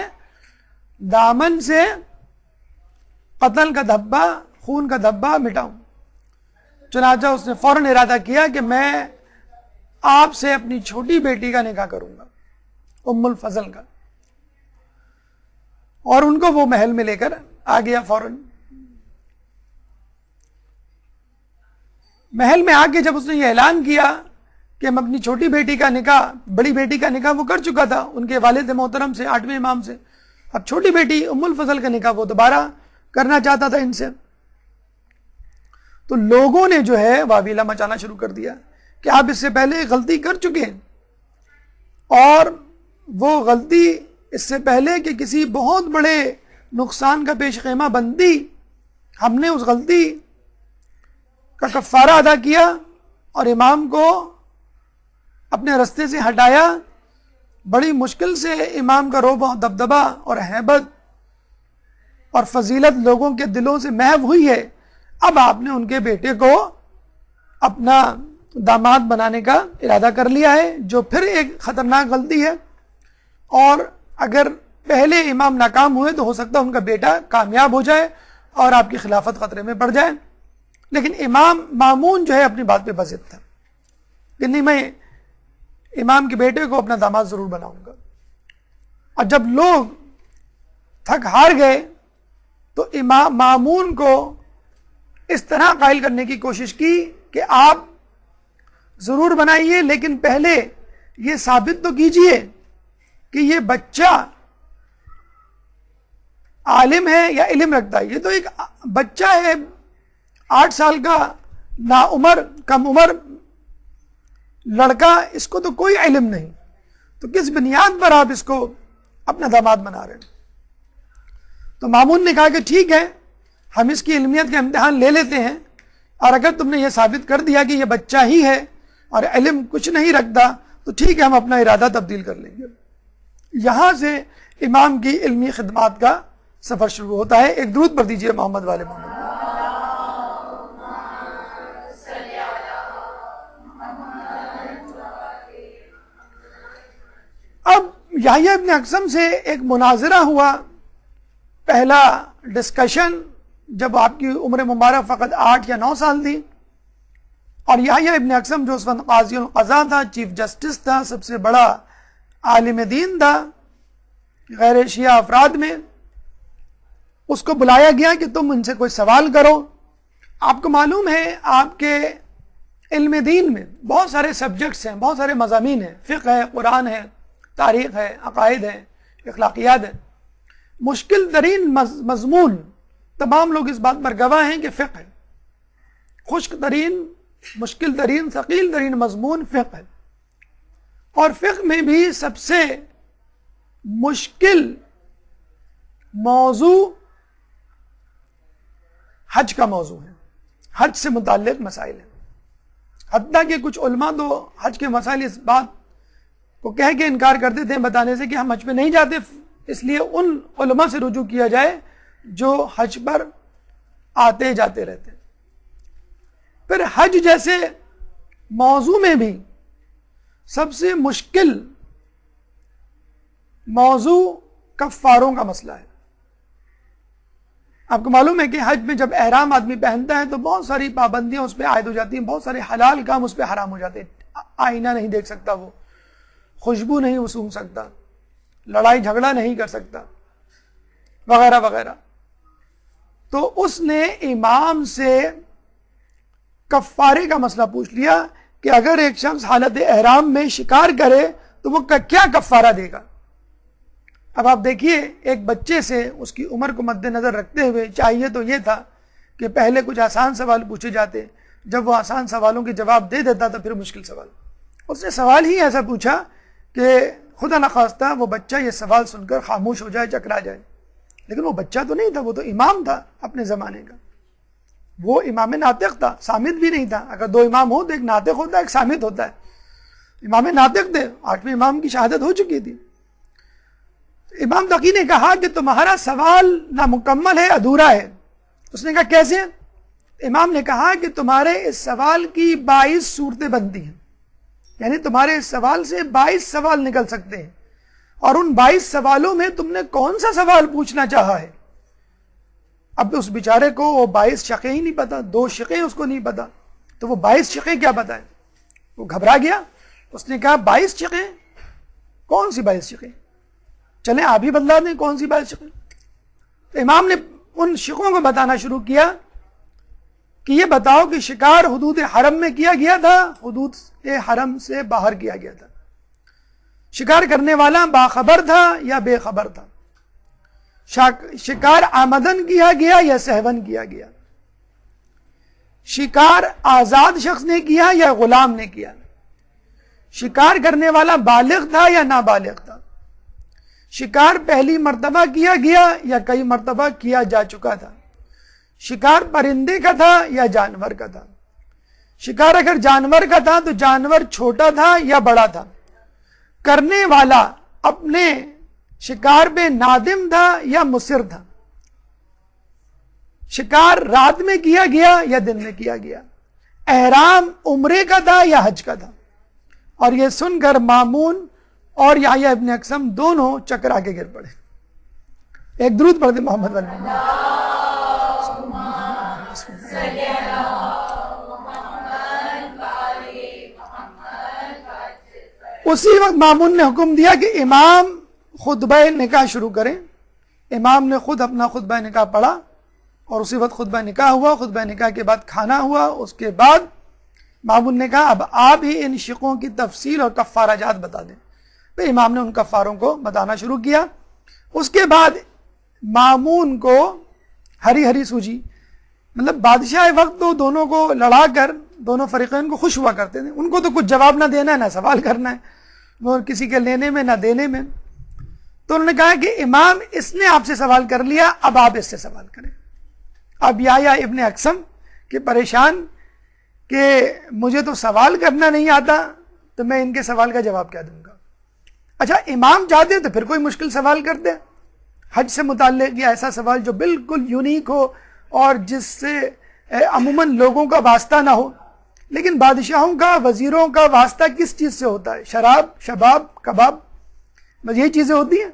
دامن سے قتل کا دھبا، خون کا دھبا مٹاؤں. چنانچہ اس نے فوراً ارادہ کیا کہ میں آپ سے اپنی چھوٹی بیٹی کا نکاح کروں گا، ام الفضل کا. اور ان کو وہ محل میں لے کر آ گیا. فوراً محل میں آ کے جب اس نے یہ اعلان کیا کہ میں اپنی چھوٹی بیٹی کا نکاح، بڑی بیٹی کا نکاح وہ کر چکا تھا ان کے والد محترم سے، 8ویں امام سے، اب چھوٹی بیٹی ام الفضل کا نکاح وہ دوبارہ کرنا چاہتا تھا ان سے. تو لوگوں نے جو ہے واویلا مچانا شروع کر دیا کہ آپ اس سے پہلے غلطی کر چکے ہیں، اور وہ غلطی اس سے پہلے کہ کسی بہت بڑے نقصان کا پیش خیمہ بندی، ہم نے اس غلطی کا کفارہ ادا کیا اور امام کو اپنے رستے سے ہٹایا. بڑی مشکل سے امام کا رعب و دبدبہ اور ہیبت اور فضیلت لوگوں کے دلوں سے محو ہوئی ہے. اب آپ نے ان کے بیٹے کو اپنا داماد بنانے کا ارادہ کر لیا ہے، جو پھر ایک خطرناک غلطی ہے. اور اگر پہلے امام ناکام ہوئے تو ہو سکتا ہے ان کا بیٹا کامیاب ہو جائے اور آپ کی خلافت خطرے میں پڑ جائے. لیکن امام مامون جو ہے اپنی بات پہ بضد تھا کہ نہیں، میں امام کے بیٹے کو اپنا داماد ضرور بناؤں گا. اور جب لوگ تھک ہار گئے تو امام مامون کو اس طرح قائل کرنے کی کوشش کی کہ آپ ضرور بنائیے، لیکن پہلے یہ ثابت تو کیجئے کہ یہ بچہ عالم ہے یا علم رکھتا ہے۔ یہ تو ایک بچہ ہے 8 سال کا نا عمر کم عمر لڑکا، اس کو تو کوئی علم نہیں، تو کس بنیاد پر آپ اس کو اپنا داماد بنا رہے ہیں؟ تو مامون نے کہا کہ ٹھیک ہے، ہم اس کی علمیت کا امتحان لے لیتے ہیں، اور اگر تم نے یہ ثابت کر دیا کہ یہ بچہ ہی ہے اور علم کچھ نہیں رکھتا تو ٹھیک ہے، ہم اپنا ارادہ تبدیل کر لیں گے۔ یہاں سے امام کی علمی خدمات کا سفر شروع ہوتا ہے۔ ایک درود پڑھ دیجئے محمد والے محمد۔ اب یحییٰ ابن اقسم سے ایک مناظرہ ہوا، پہلا ڈسکشن، جب آپ کی عمر مبارک فقط 8 یا 9 سال تھی، اور یحییٰ ابن اقسم جو اس وقت قاضی القضاء تھا، چیف جسٹس تھا، سب سے بڑا عالم دین تھا غیر شیعہ افراد میں، اس کو بلایا گیا کہ تم ان سے کوئی سوال کرو۔ آپ کو معلوم ہے آپ کے علم دین میں بہت سارے سبجیکٹس ہیں، بہت سارے مضامین ہیں، فقہ ہے، قرآن ہے، تاریخ ہے، عقائد ہے، اخلاقیات ہے۔ مشکل ترین مضمون، تمام لوگ اس بات پر گواہ ہیں کہ فقہ ہے۔ خشک ترین، مشکل ترین، ثقیل ترین مضمون فقہ ہے، اور فقہ میں بھی سب سے مشکل موضوع حج کا موضوع ہے، حج سے متعلق مسائل ہیں۔ حتیٰ کہ کچھ علماء تو حج کے مسائل اس بات کو کہہ کے انکار کرتے تھے بتانے سے کہ ہم حج پہ نہیں جاتے، اس لیے ان علماء سے رجوع کیا جائے جو حج پر آتے جاتے رہتے۔ پھر حج جیسے موضوع میں بھی سب سے مشکل موضوع کفاروں کا مسئلہ ہے۔ آپ کو معلوم ہے کہ حج میں جب احرام آدمی پہنتا ہے تو بہت ساری پابندیاں اس پہ عائد ہو جاتی ہیں، بہت سارے حلال کام اس پہ حرام ہو جاتے ہیں۔ آئینہ نہیں دیکھ سکتا، وہ خوشبو نہیں وہ سونگھ سکتا، لڑائی جھگڑا نہیں کر سکتا، وغیرہ وغیرہ۔ تو اس نے امام سے کفارے کا مسئلہ پوچھ لیا کہ اگر ایک شخص حالت احرام میں شکار کرے تو وہ کیا کفارہ دے گا۔ اب آپ دیکھیے، ایک بچے سے اس کی عمر کو مد نظر رکھتے ہوئے چاہیے تو یہ تھا کہ پہلے کچھ آسان سوال پوچھے جاتے، جب وہ آسان سوالوں کے جواب دے دیتا تو پھر مشکل سوال۔ اس نے سوال ہی ایسا پوچھا کہ خدا نخواستہ وہ بچہ یہ سوال سن کر خاموش ہو جائے، چکرا جائے، لیکن وہ بچہ تو نہیں تھا، وہ تو امام تھا اپنے زمانے کا، وہ امام ناطق تھا، سامت بھی نہیں تھا۔ اگر 2 امام ہو تو ایک ناطق ہوتا ہے، ایک سامت ہوتا ہے۔ امام ناطق تھے، 8ویں امام کی شہادت ہو چکی تھی۔ امام تقی نے کہا کہ تمہارا سوال نامکمل ہے، ادھورا ہے۔ اس نے کہا کیسے؟ امام نے کہا کہ تمہارے اس سوال کی 22 صورتیں بنتی ہیں، یعنی تمہارے اس سوال سے 22 سوال نکل سکتے ہیں، اور ان 22 سوالوں میں تم نے کون سا سوال پوچھنا چاہا ہے۔ اب اس بیچارے کو وہ 22 شقیں ہی نہیں پتا، 2 شقیں اس کو نہیں پتا، تو وہ 22 شقیں کیا بتائے؟ وہ گھبرا گیا، اس نے کہا 22 شقیں؟ کون سی 22 شقیں؟ چلیں آپ ہی بتلا دیں کون سی 22 شقیں۔ تو امام نے ان شقوں کو بتانا شروع کیا کہ یہ بتاؤ کہ شکار حدود حرم میں کیا گیا تھا، حدود حرم سے باہر کیا گیا تھا، شکار کرنے والا باخبر تھا یا بے خبر تھا، شکار آمدن کیا گیا یا سہون کیا گیا، شکار آزاد شخص نے کیا یا غلام نے کیا، شکار کرنے والا بالغ تھا یا نابالغ تھا، شکار پہلی مرتبہ کیا گیا یا کئی مرتبہ کیا جا چکا تھا، شکار پرندے کا تھا یا جانور کا تھا، شکار اگر جانور کا تھا تو جانور چھوٹا تھا یا بڑا تھا، کرنے والا اپنے شکار پہ نادم تھا یا مصر تھا، شکار رات میں کیا گیا یا دن میں کیا گیا، احرام عمرے کا تھا یا حج کا تھا۔ اور یہ سن کر مامون اور یحییٰ ابن اقسم دونوں چکرا کے گر پڑے۔ ایک درود پڑھ دیں محمد والے محمد۔ اسی وقت مامون نے حکم دیا کہ امام خطبہ نکاح شروع کریں، امام نے خود اپنا خطبہ نکاح پڑھا اور اسی وقت خطبہ نکاح ہوا. خطبہ نکاح کے بعد کھانا ہوا. اس کے بعد مامون نے کہا اب آپ ہی ان شقوں کی تفصیل اور کفارہ جات بتا دیں. تو امام نے ان کفاروں کو بتانا شروع کیا. اس کے بعد مامون کو ہری ہری سوجی، مطلب بادشاہ وقت تو دونوں کو لڑا کر دونوں فریقین کو خوش ہوا کرتے تھے. ان کو تو کچھ جواب نہ دینا ہے نہ سوال کرنا ہے، وہ کسی کے لینے میں نہ دینے میں. تو انہوں نے کہا کہ امام اس نے آپ سے سوال کر لیا، اب آپ اس سے سوال کریں. اب یا ابن اقسم کہ پریشان کہ مجھے تو سوال کرنا نہیں آتا تو میں ان کے سوال کا جواب کیا دوں گا. اچھا امام چاہتے تو پھر کوئی مشکل سوال کرتے، حج سے متعلق یا ایسا سوال جو بالکل یونیک ہو اور جس سے عموماً لوگوں کا واسطہ نہ ہو. لیکن بادشاہوں کا، وزیروں کا واسطہ کس چیز سے ہوتا ہے؟ شراب، شباب، کباب، بس یہی چیزیں ہوتی ہیں.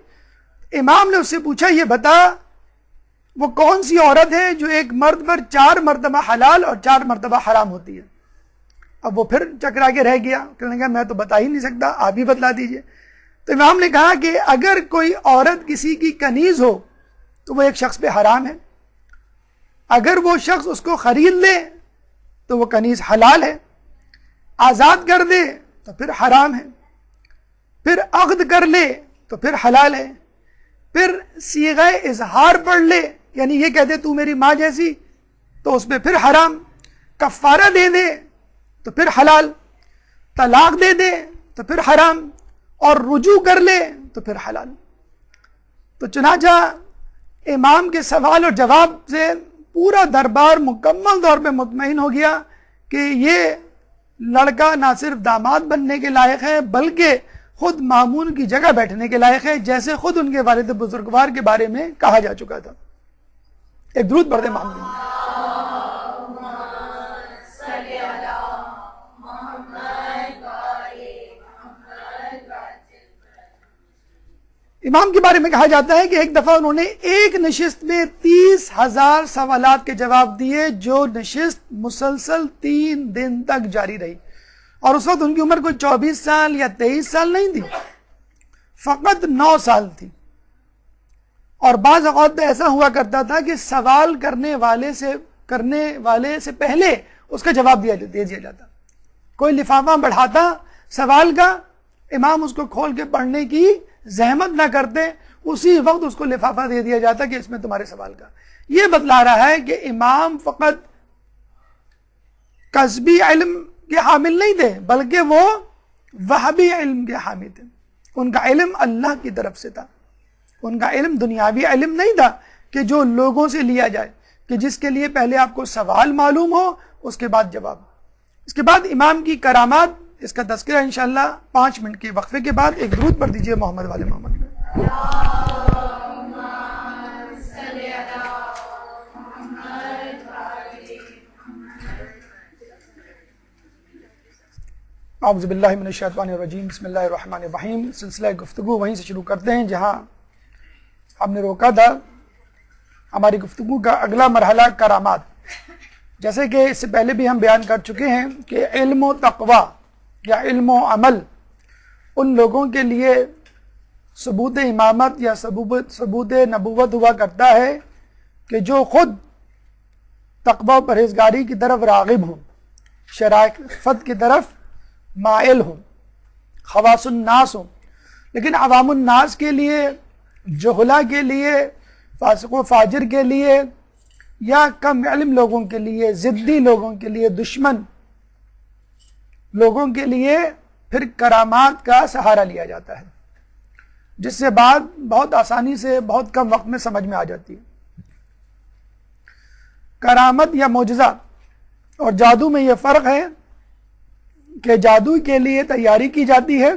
امام نے اس سے پوچھا یہ بتا وہ کون سی عورت ہے جو ایک مرد پر 4 مرتبہ حلال اور 4 مرتبہ حرام ہوتی ہے؟ اب وہ پھر چکرا کے رہ گیا، کہنے لگا میں تو بتا ہی نہیں سکتا، آپ ہی بتلا دیجئے. تو امام نے کہا کہ اگر کوئی عورت کسی کی کنیز ہو تو وہ ایک شخص پہ حرام ہے، اگر وہ شخص اس کو خرید لے تو وہ کنیز حلال ہے، آزاد کر دے تو پھر حرام ہے، پھر عقد کر لے تو پھر حلال ہے، پھر صیغہ اظہار پڑھ لے یعنی یہ کہتے تو میری ماں جیسی تو اس پہ پھر حرام، کفارہ دے دے تو پھر حلال، طلاق دے دے تو پھر حرام، اور رجوع کر لے تو پھر حلال. تو چنانچہ امام کے سوال اور جواب سے پورا دربار مکمل طور پہ مطمئن ہو گیا کہ یہ لڑکا نہ صرف داماد بننے کے لائق ہے بلکہ خود مامون کی جگہ بیٹھنے کے لائق ہے، جیسے خود ان کے والد بزرگوار کے بارے میں کہا جا چکا تھا. ایک درود پڑھتے مامون. امام کے بارے میں کہا جاتا ہے کہ ایک دفعہ انہوں نے ایک نشست میں 30,000 سوالات کے جواب دیے، جو نشست مسلسل 3 دن تک جاری رہی. اور اس وقت ان کی عمر کوئی 24 سال یا 23 سال نہیں تھی، فقط 9 سال تھی. اور بعض اوقات ایسا ہوا کرتا تھا کہ سوال کرنے والے سے پہلے اس کا جواب دے دیا جاتا. کوئی لفافہ بڑھاتا سوال کا، امام اس کو کھول کے پڑھنے کی زحمت نہ کرتے، اسی وقت اس کو لفافہ دے دیا جاتا کہ اس میں تمہارے سوال کا. یہ بتلا رہا ہے کہ امام فقط کسبی علم کے حامل نہیں تھے بلکہ وہ وہبی علم کے حامل تھے. ان کا علم اللہ کی طرف سے تھا. ان کا علم دنیاوی علم نہیں تھا کہ جو لوگوں سے لیا جائے، کہ جس کے لیے پہلے آپ کو سوال معلوم ہو اس کے بعد جواب. اس کے بعد امام کی کرامات، اس کا تذکرہ انشاءاللہ 5 منٹ کے وقفے کے بعد. ایک درود پڑھ دیجئے محمد والے محمد میں. اعوذ باللہ من الشیطان الرجیم، بسم اللہ الرحمن الرحیم. سلسلہ گفتگو وہیں سے شروع کرتے ہیں جہاں ہم نے روکا تھا. ہماری گفتگو کا اگلا مرحلہ کرامات. جیسے کہ اس سے پہلے بھی ہم بیان کر چکے ہیں کہ علم و تقوی یا علم و عمل ان لوگوں کے لیے ثبوت امامت یا ثبوت نبوت ہوا کرتا ہے کہ جو خود تقوی و پرہیزگاری کی طرف راغب ہوں، شرافت کی طرف مائل ہوں، خواص الناس ہوں. لیکن عوام الناس کے لیے، جہلا کے لیے، فاسق و فاجر کے لیے یا کم علم لوگوں کے لیے، ضدی لوگوں کے لیے، دشمن لوگوں کے لیے پھر کرامات کا سہارا لیا جاتا ہے، جس سے بات بہت آسانی سے بہت کم وقت میں سمجھ میں آ جاتی ہے. کرامت یا معجزہ اور جادو میں یہ فرق ہے کہ جادو کے لیے تیاری کی جاتی ہے،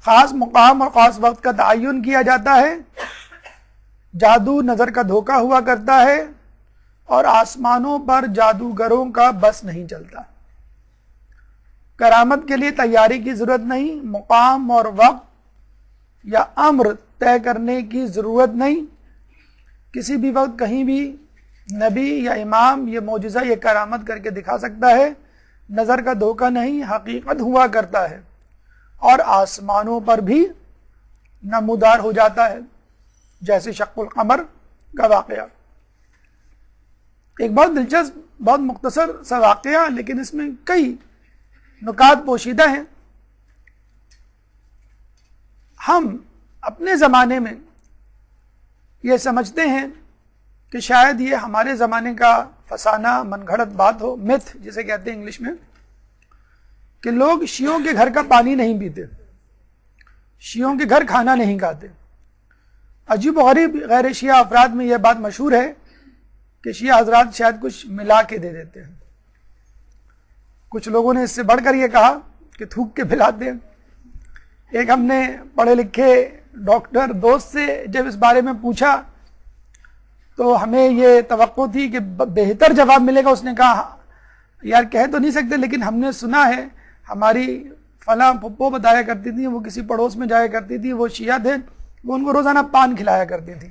خاص مقام اور خاص وقت کا تعین کیا جاتا ہے. جادو نظر کا دھوکہ ہوا کرتا ہے اور آسمانوں پر جادوگروں کا بس نہیں چلتا. کرامت کے لیے تیاری کی ضرورت نہیں، مقام اور وقت یا امر طے کرنے کی ضرورت نہیں. کسی بھی وقت کہیں بھی نبی یا امام یہ معجزہ، یہ کرامت کر کے دکھا سکتا ہے. نظر کا دھوکہ نہیں، حقیقت ہوا کرتا ہے. اور آسمانوں پر بھی نمودار ہو جاتا ہے، جیسے شق القمر کا واقعہ۔ ایک بہت دلچسپ، بہت مختصر سا واقعہ، لیکن اس میں کئی نکات پوشیدہ ہیں۔ ہم اپنے زمانے میں یہ سمجھتے ہیں کہ شاید یہ ہمارے زمانے کا فسانہ، من گھڑت بات ہو، میتھ جسے کہتے ہیں انگلش میں، کہ لوگ شیعوں کے گھر کا پانی نہیں پیتے، شیعوں کے گھر کھانا نہیں کھاتے۔ عجیب و غریب غیر شیعہ افراد میں یہ بات مشہور ہے کہ شیعہ حضرات شاید کچھ ملا کے دے دیتے ہیں۔ کچھ لوگوں نے اس سے بڑھ کر یہ کہا کہ تھوک کے پلاتے ہیں۔ ایک ہم نے پڑھے لکھے ڈاکٹر دوست سے جب اس بارے میں پوچھا تو ہمیں یہ توقع تھی کہ بہتر جواب ملے گا۔ اس نے کہا یار کہہ تو نہیں سکتے، لیکن ہم نے سنا ہے، ہماری فلاں پھپھو بتایا کرتی تھی، وہ کسی پڑوس میں جایا کرتی تھی، وہ شیعہ تھے، وہ ان کو روزانہ پان کھلایا کرتی تھی۔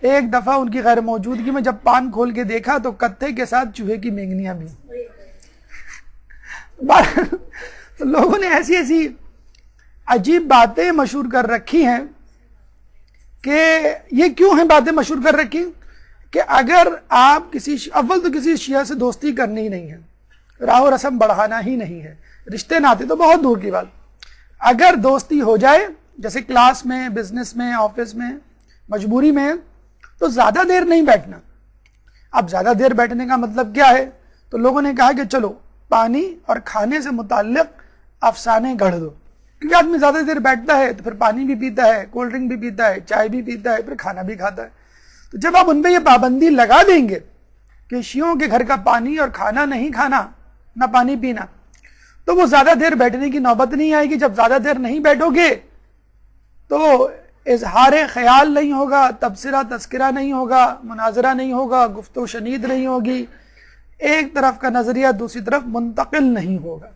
ایک دفعہ ان کی غیر موجودگی میں جب پان کھول کے دیکھا تو کتے کے ساتھ چوہے کی مینگنیاں بھی۔ تو لوگوں نے ایسی ایسی عجیب باتیں مشہور کر رکھی ہیں کہ یہ کیوں ہیں باتیں مشہور کر رکھی کہ اگر آپ اول تو کسی شیعہ سے دوستی کرنی ہی نہیں ہے، راہ و رسم بڑھانا ہی نہیں ہے، رشتے ناتے تو بہت دور کی بات، اگر دوستی ہو جائے جیسے کلاس میں، بزنس میں، آفس میں، مجبوری میں، تو زیادہ دیر نہیں بیٹھنا۔ اب زیادہ دیر بیٹھنے کا مطلب کیا ہے؟ تو لوگوں نے کہا کہ چلو پانی اور کھانے سے متعلق افسانے گڑھ دو، کیونکہ آدمی زیادہ دیر بیٹھتا ہے تو پھر پانی بھی پیتا ہے، کولڈ ڈرنک بھی پیتا ہے، چائے بھی پیتا ہے، پھر کھانا بھی کھاتا ہے۔ تو جب آپ ان پہ یہ پابندی لگا دیں گے کہ شیعوں کے گھر کا پانی اور کھانا نہیں کھانا، نہ پانی پینا، تو وہ زیادہ دیر بیٹھنے کی نوبت نہیں آئے گی۔ جب زیادہ دیر نہیں بیٹھو گے تو اظہار خیال نہیں ہوگا، تبصرہ تذکرہ نہیں ہوگا، مناظرہ نہیں ہوگا، گفت و شنید نہیں ہوگی، ایک طرف کا نظریہ دوسری طرف منتقل نہیں ہوگا۔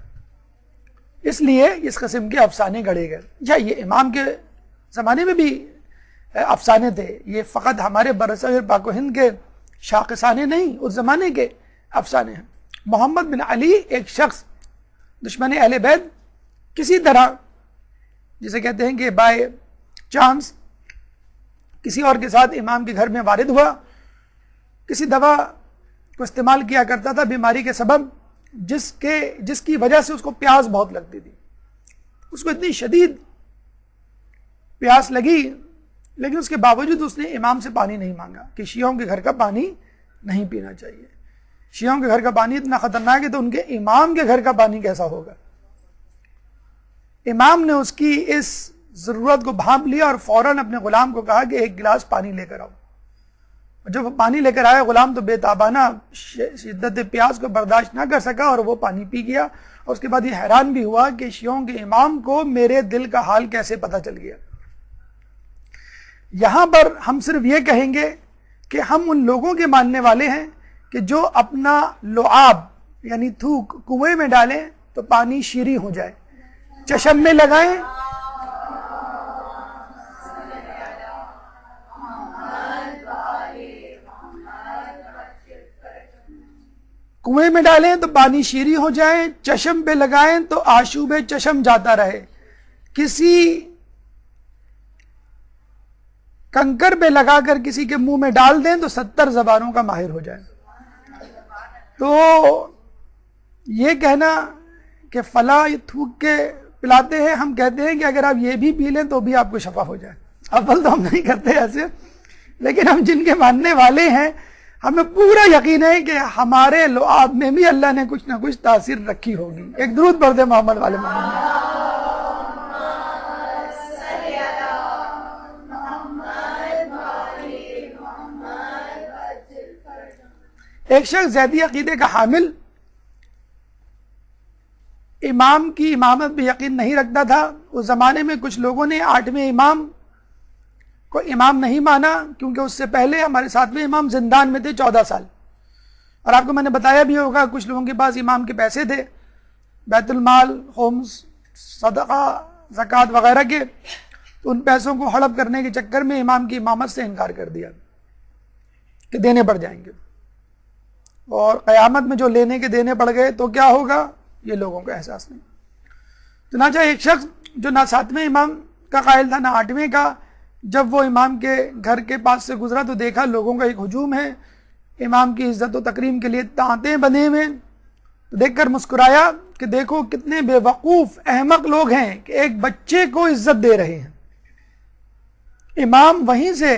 اس لیے اس قسم کے افسانے گڑھے گئے۔ یہ امام کے زمانے میں بھی افسانے تھے، یہ فقط ہمارے برصغیر پاک و ہند کے شاخصانے نہیں، اس زمانے کے افسانے ہیں۔ محمد بن علی ایک شخص دشمن اہل بیت کسی طرح، جسے کہتے ہیں کہ بائی چانس، کسی اور کے ساتھ امام کے گھر میں وارد ہوا، کسی دوا کو استعمال کیا کرتا تھا بیماری کے سبب، جس کی وجہ سے اس کو پیاس بہت لگتی تھی، اس کو اتنی شدید پیاس لگی، لیکن اس کے باوجود اس نے امام سے پانی نہیں مانگا کہ شیعوں کے گھر کا پانی نہیں پینا چاہیے۔ شیعوں کے گھر کا پانی اتنا خطرناک ہے تو ان کے امام کے گھر کا پانی کیسا ہوگا؟ امام نے اس کی اس ضرورت کو بھانپ لیا اور فوراً اپنے غلام کو کہا کہ ایک گلاس پانی لے کر آؤ۔ جب وہ پانی لے کر آیا، غلام تو بے تابانہ شدت پیاس کو برداشت نہ کر سکا اور وہ پانی پی گیا، اور اس کے بعد یہ حیران بھی ہوا کہ شیعوں کے امام کو میرے دل کا حال کیسے پتہ چل گیا۔ یہاں پر ہم صرف یہ کہیں گے کہ ہم ان لوگوں کے ماننے والے ہیں کہ جو اپنا لعاب یعنی تھوک کنویں میں ڈالیں تو پانی شیریں ہو جائے، چشم میں لگائیں کنویں میں ڈالیں تو پانی شیریں ہو جائے، چشم پہ لگائیں تو آشوب چشم جاتا رہے، کسی کنکر پہ لگا کر کسی کے منہ میں ڈال دیں تو 70 زبانوں کا ماہر ہو جائے۔ تو یہ کہنا کہ فلاں تھوک کے پلاتے ہیں، ہم کہتے ہیں کہ اگر آپ یہ بھی پی لیں تو بھی آپ کو شفا ہو جائے۔ اول تو ہم نہیں کرتے ایسے، لیکن ہم جن کے ماننے والے ہیں ہمیں پورا یقین ہے کہ ہمارے لعاب میں بھی اللہ نے کچھ نہ کچھ تاثیر رکھی ہوگی۔ ایک درود پڑھ دیں محمد والے محمد۔ ایک شخص زیدی عقیدے کا حامل امام کی امامت پہ یقین نہیں رکھتا تھا۔ اس زمانے میں کچھ لوگوں نے 8ویں امام کو امام نہیں مانا، کیونکہ اس سے پہلے ہمارے 7ویں امام زندان میں تھے 14 سال، اور آپ کو میں نے بتایا بھی ہوگا کچھ لوگوں کے پاس امام کے پیسے تھے، بیت المال، خمس، صدقہ، زکوٰۃ وغیرہ کے، تو ان پیسوں کو ہڑپ کرنے کے چکر میں امام کی امامت سے انکار کر دیا کہ دینے پڑ جائیں گے، اور قیامت میں جو لینے کے دینے پڑ گئے تو کیا ہوگا یہ لوگوں کا احساس نہیں۔ چنانچہ ایک شخص جو نہ 7ویں امام کا قائل تھا نہ 8ویں کا. جب وہ امام کے گھر کے پاس سے گزرا تو دیکھا لوگوں کا ایک ہجوم ہے, امام کی عزت و تکریم کے لیے تانتے بنے ہوئے. تو دیکھ کر مسکرایا کہ دیکھو کتنے بے وقوف احمق لوگ ہیں کہ ایک بچے کو عزت دے رہے ہیں. امام وہیں سے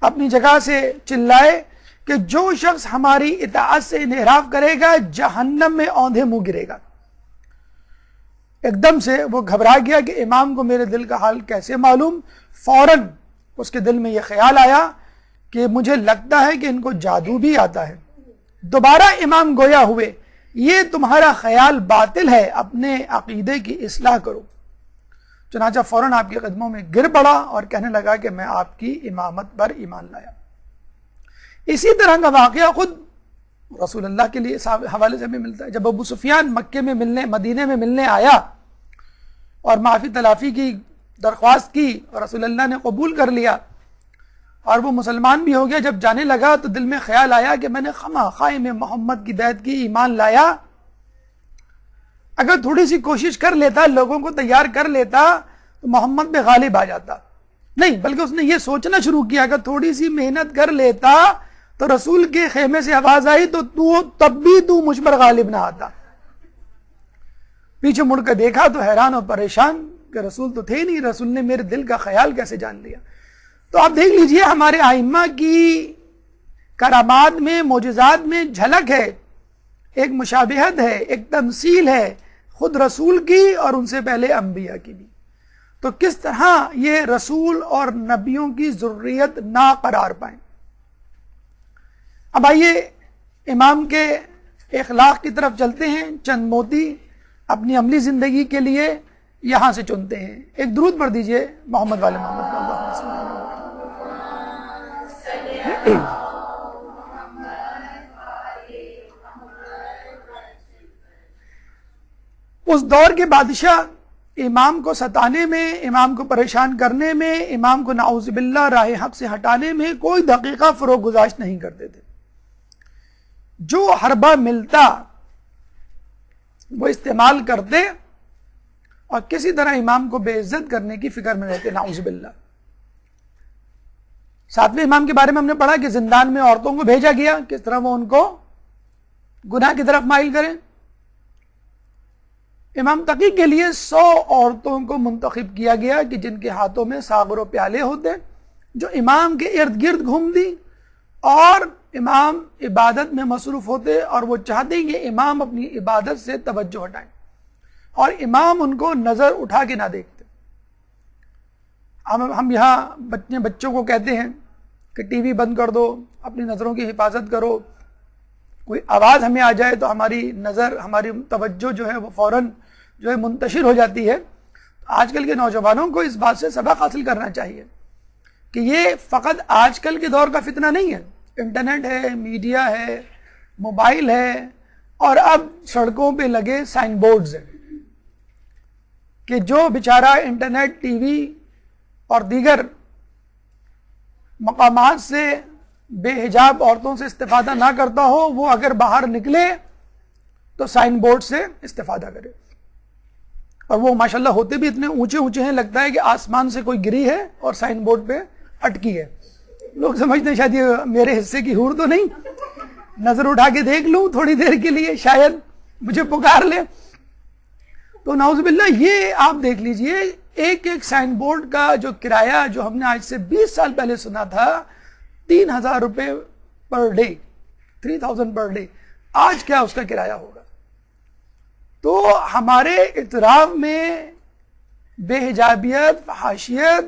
اپنی جگہ سے چلائے کہ جو شخص ہماری اطاعت سے انحراف کرے گا جہنم میں اوندھے منہ گرے گا. ایک دم سے وہ گھبرا گیا کہ امام کو میرے دل کا حال کیسے معلوم. فوراً اس کے دل میں یہ خیال آیا کہ مجھے لگتا ہے کہ ان کو جادو بھی آتا ہے. دوبارہ امام گویا ہوئے, یہ تمہارا خیال باطل ہے, اپنے عقیدے کی اصلاح کرو. چنانچہ فوراً آپ کے قدموں میں گر پڑا اور کہنے لگا کہ میں آپ کی امامت پر ایمان لایا. اسی طرح کا واقعہ خود رسول اللہ کے لیے حوالے سے بھی ملتا ہے. جب ابو سفیان مکے میں مدینے میں ملنے آیا اور معافی تلافی کی درخواست کی اور رسول اللہ نے قبول کر لیا اور وہ مسلمان بھی ہو گیا, جب جانے لگا تو دل میں خیال آیا کہ میں نے خواہ میں محمد کی بیعت کی, ایمان لایا, اگر تھوڑی سی کوشش کر لیتا, لوگوں کو تیار کر لیتا تو محمد پہ غالب آ جاتا. نہیں, بلکہ اس نے یہ سوچنا شروع کیا اگر تھوڑی سی محنت کر لیتا تو رسول کے خیمے سے آواز آئی تو تب بھی تو مجھ پر غالب نہ آتا. پیچھے مڑ کر دیکھا تو حیران اور پریشان کہ رسول تو تھے نہیں, رسول نے میرے دل کا خیال کیسے جان لیا. تو آپ دیکھ لیجئے ہمارے ائمہ کی کرامات میں, معجزات میں جھلک ہے, ایک مشابہت ہے, ایک تمثیل ہے خود رسول کی اور ان سے پہلے انبیاء کی بھی. تو کس طرح یہ رسول اور نبیوں کی ضروریت نہ قرار پائیں. اب آئیے امام کے اخلاق کی طرف چلتے ہیں. چند موتی اپنی عملی زندگی کے لیے یہاں سے چنتے ہیں. ایک درود پڑھ دیجئے محمد والے محمد صلی اللہ علیہ وسلم. اس دور کے بادشاہ امام کو ستانے میں, امام کو پریشان کرنے میں, امام کو نعوذ باللہ راہ حق سے ہٹانے میں کوئی دقیقہ فروغ گزاشت نہیں کرتے تھے. جو حربہ ملتا وہ استعمال کرتے اور کسی طرح امام کو بے عزت کرنے کی فکر میں رہتے, نعوذ باللہ. 7ویں امام کے بارے میں ہم نے پڑھا کہ زندان میں عورتوں کو بھیجا گیا, کس طرح وہ ان کو گناہ کی طرف مائل کریں. امام تقی کے لیے 100 عورتوں کو منتخب کیا گیا کہ جن کے ہاتھوں میں ساغر و پیالے ہوتے, جو امام کے ارد گرد گھومتی اور امام عبادت میں مصروف ہوتے, اور وہ چاہتے کہ امام اپنی عبادت سے توجہ ہٹائیں اور امام ان کو نظر اٹھا کے نہ دیکھتے. ہم یہاں بچوں کو کہتے ہیں کہ ٹی وی بند کر دو, اپنی نظروں کی حفاظت کرو, کوئی آواز ہمیں آ جائے تو ہماری نظر, ہماری توجہ جو ہے وہ فوراً جو ہے منتشر ہو جاتی ہے. آج کل کے نوجوانوں کو اس بات سے سبق حاصل کرنا چاہیے کہ یہ فقط آج کل کے دور کا فتنہ نہیں ہے. انٹرنیٹ ہے, میڈیا ہے, موبائل ہے, اور اب سڑکوں پہ لگے سائن بورڈز ہیں کہ جو بیچارہ انٹرنیٹ, ٹی وی اور دیگر مقامات سے بے حجاب عورتوں سے استفادہ نہ کرتا ہو, وہ اگر باہر نکلے تو سائن بورڈ سے استفادہ کرے. اور وہ ماشاءاللہ ہوتے بھی اتنے اونچے اونچے ہیں, لگتا ہے کہ آسمان سے کوئی گری ہے اور سائن بورڈ پہ اٹکی ہے. لوگ سمجھتے ہیں شاید یہ میرے حصے کی حور تو نہیں, نظر اٹھا کے دیکھ لوں تھوڑی دیر کے لیے, شاید مجھے پکار لے. تو نعوذ باللہ یہ آپ دیکھ لیجئے ایک ایک سائن بورڈ کا جو کرایہ جو ہم نے آج سے 20 سال پہلے سنا تھا 3,000 روپے پر ڈے, 3,000 پر ڈے, آج کیا اس کا کرایہ ہوگا. تو ہمارے اعتراف میں بے حجابیت, فحاشیت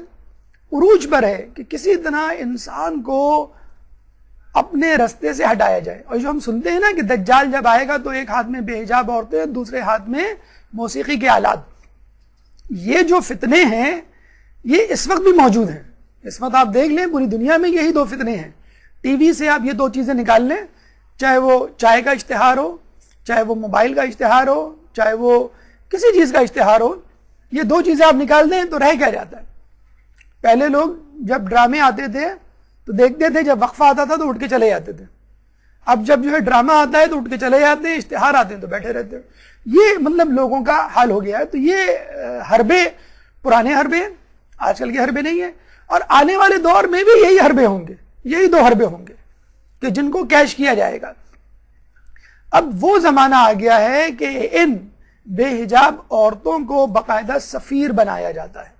عروج پر ہے کہ کسی طرح انسان کو اپنے رستے سے ہٹایا جائے. اور جو ہم سنتے ہیں نا کہ دجال جب آئے گا تو ایک ہاتھ میں بے حجاب عورتیں, دوسرے ہاتھ میں موسیقی کے آلات. یہ جو فتنے ہیں یہ اس وقت بھی موجود ہیں. اس وقت آپ دیکھ لیں پوری دنیا میں یہی 2 فتنے ہیں. ٹی وی سے آپ یہ 2 چیزیں نکال لیں, چاہے وہ چائے کا اشتہار ہو, چاہے وہ موبائل کا اشتہار ہو, چاہے وہ کسی چیز کا اشتہار ہو, یہ 2 چیزیں آپ نکال دیں تو رہ کیا جاتا ہے. پہلے لوگ جب ڈرامے آتے تھے تو دیکھتے تھے, جب وقفہ آتا تھا تو اٹھ کے چلے جاتے تھے. اب جب جو ہے ڈرامہ آتا ہے تو اٹھ کے چلے جاتے ہیں, اشتہار آتے ہیں تو بیٹھے رہتے ہیں. یہ مطلب لوگوں کا حال ہو گیا ہے. تو یہ حربے, پرانے حربے, آج کل کے حربے نہیں ہیں، اور آنے والے دور میں بھی یہی حربے ہوں گے، یہی 2 حربے ہوں گے کہ جن کو کیش کیا جائے گا۔ اب وہ زمانہ آ گیا ہے کہ ان بے حجاب عورتوں کو باقاعدہ سفیر بنایا جاتا ہے،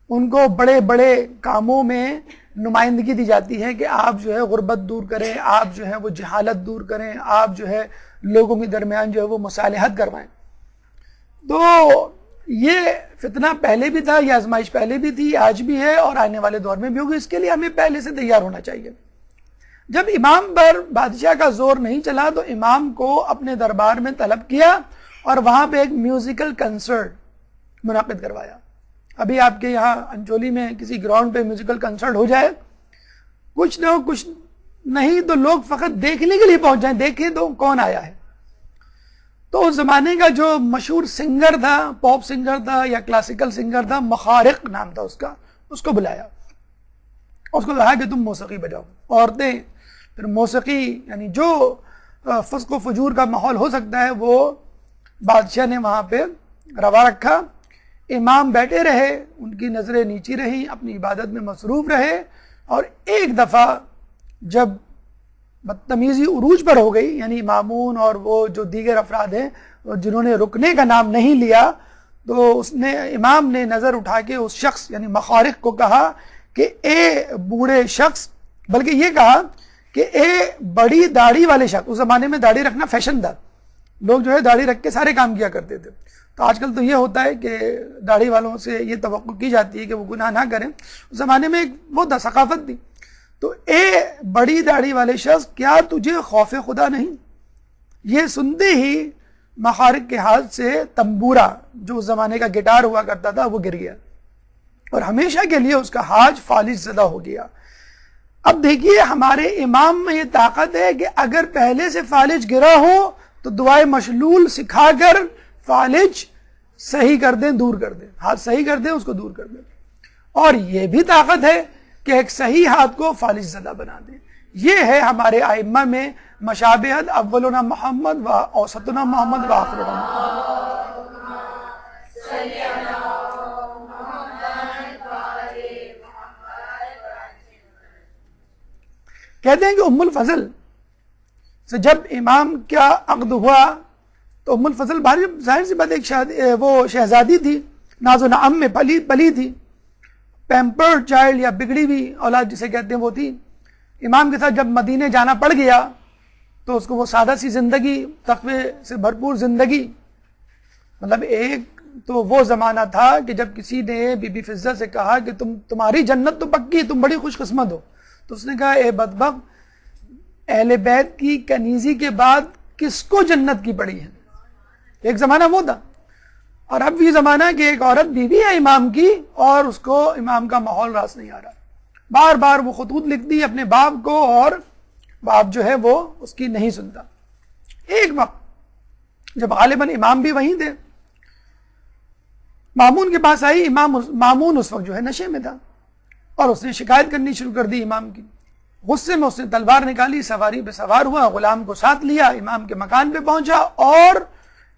ان کو بڑے بڑے کاموں میں نمائندگی دی جاتی ہے کہ آپ جو ہے غربت دور کریں، آپ جو ہے وہ جہالت دور کریں، آپ جو ہے لوگوں کے درمیان جو ہے وہ مصالحت کروائیں۔ تو یہ فتنہ پہلے بھی تھا، یہ آزمائش پہلے بھی تھی، آج بھی ہے اور آنے والے دور میں بھی ہوگی۔ اس کے لیے ہمیں پہلے سے تیار ہونا چاہیے۔ جب امام پر بادشاہ کا زور نہیں چلا تو امام کو اپنے دربار میں طلب کیا اور وہاں پہ ایک میوزیکل کنسرٹ منعقد کروایا۔ ابھی آپ کے یہاں انچولی میں کسی گراؤنڈ پہ میوزیکل کنسرٹ ہو جائے، کچھ نہ کچھ نہیں تو لوگ فقط دیکھنے کے لیے پہنچ جائیں، دیکھیں تو کون آیا ہے۔ تو اس زمانے کا جو مشہور سنگر تھا، پاپ سنگر تھا یا کلاسیکل سنگر تھا، مخارق نام تھا اس کا، اس کو بلایا، اس کو کہا کہ تم موسیقی بجاؤ۔ عورتیں پھر موسیقی، یعنی جو فسق و فجور کا ماحول ہو سکتا ہے وہ بادشاہ نے وہاں پہ روا رکھا۔ امام بیٹھے رہے، ان کی نظریں نیچی رہیں، اپنی عبادت میں مصروف رہے، اور ایک دفعہ جب بدتمیزی عروج پر ہو گئی، یعنی مامون اور وہ جو دیگر افراد ہیں جنہوں نے رکنے کا نام نہیں لیا، تو امام نے نظر اٹھا کے اس شخص یعنی مخارق کو کہا کہ اے بوڑھے شخص، بلکہ یہ کہا کہ اے بڑی داڑھی والے شخص۔ اس زمانے میں داڑھی رکھنا فیشن تھا، لوگ جو ہے داڑھی رکھ کے سارے کام کیا کرتے تھے۔ تو آج کل تو یہ ہوتا ہے کہ داڑھی والوں سے یہ توقع کی جاتی ہے کہ وہ گناہ نہ کریں، اس زمانے میں وہ ثقافت تھی۔ تو اے بڑی داڑھی والے شخص، کیا تجھے خوف خدا نہیں؟ یہ سنتے ہی مخارق کے ہاتھ سے تنبورا، جو اس زمانے کا گٹار ہوا کرتا تھا، وہ گر گیا اور ہمیشہ کے لیے اس کا حاج فالج زدہ ہو گیا۔ اب دیکھیے ہمارے امام میں یہ طاقت ہے کہ اگر پہلے سے فالج گرا ہو تو دعائے مشلول سکھا کر فالج صحیح کر دیں، دور کر دیں، ہاتھ صحیح کر دیں، اس کو دور کر دیں۔ اور یہ بھی طاقت ہے کہ ایک صحیح ہاتھ کو فالج زدہ بنا دیں۔ یہ ہے ہمارے ائمہ میں مشابہت، اولنا محمد و اوسطنا محمد و آخرنا محمد۔ کہتے ہیں کہ ام الفضل سے جب امام کا عقد ہوا تو ام الفضل ظاہر سی بات ایک وہ شہزادی تھی، ناز و نعم میں پلی تھی، پیمپر چائلڈ یا بگڑی ہوئی اولاد جسے کہتے ہیں وہ تھی۔ امام کے ساتھ جب مدینے جانا پڑ گیا تو اس کو وہ سادہ سی زندگی، تقوی سے بھرپور زندگی، مطلب ایک تو وہ زمانہ تھا کہ جب کسی نے بی بی فضہ سے کہا کہ تمہاری جنت تو پکی، تم بڑی خوش قسمت ہو، تو اس نے کہا اے بدبخت، اہل بیت کی کنیزی کے بعد کس کو جنت کی پڑی ہے؟ ایک زمانہ وہ تھا، اور اب یہ زمانہ کہ ایک عورت بیوی ہے امام کی اور اس کو امام کا ماحول راس نہیں آ رہا، بار بار وہ خطوط لکھ دی اپنے باپ کو اور باپ جو ہے وہ اس کی نہیں سنتا۔ ایک وقت جب غالباً امام بھی وہیں تھے، مامون کے پاس آئی، مامون اس وقت جو ہے نشے میں تھا اور اس نے شکایت کرنی شروع کر دی امام کی۔ غصے میں اس نے تلوار نکالی، سواری پہ سوار ہوا، غلام کو ساتھ لیا، امام کے مکان پہ پہنچا اور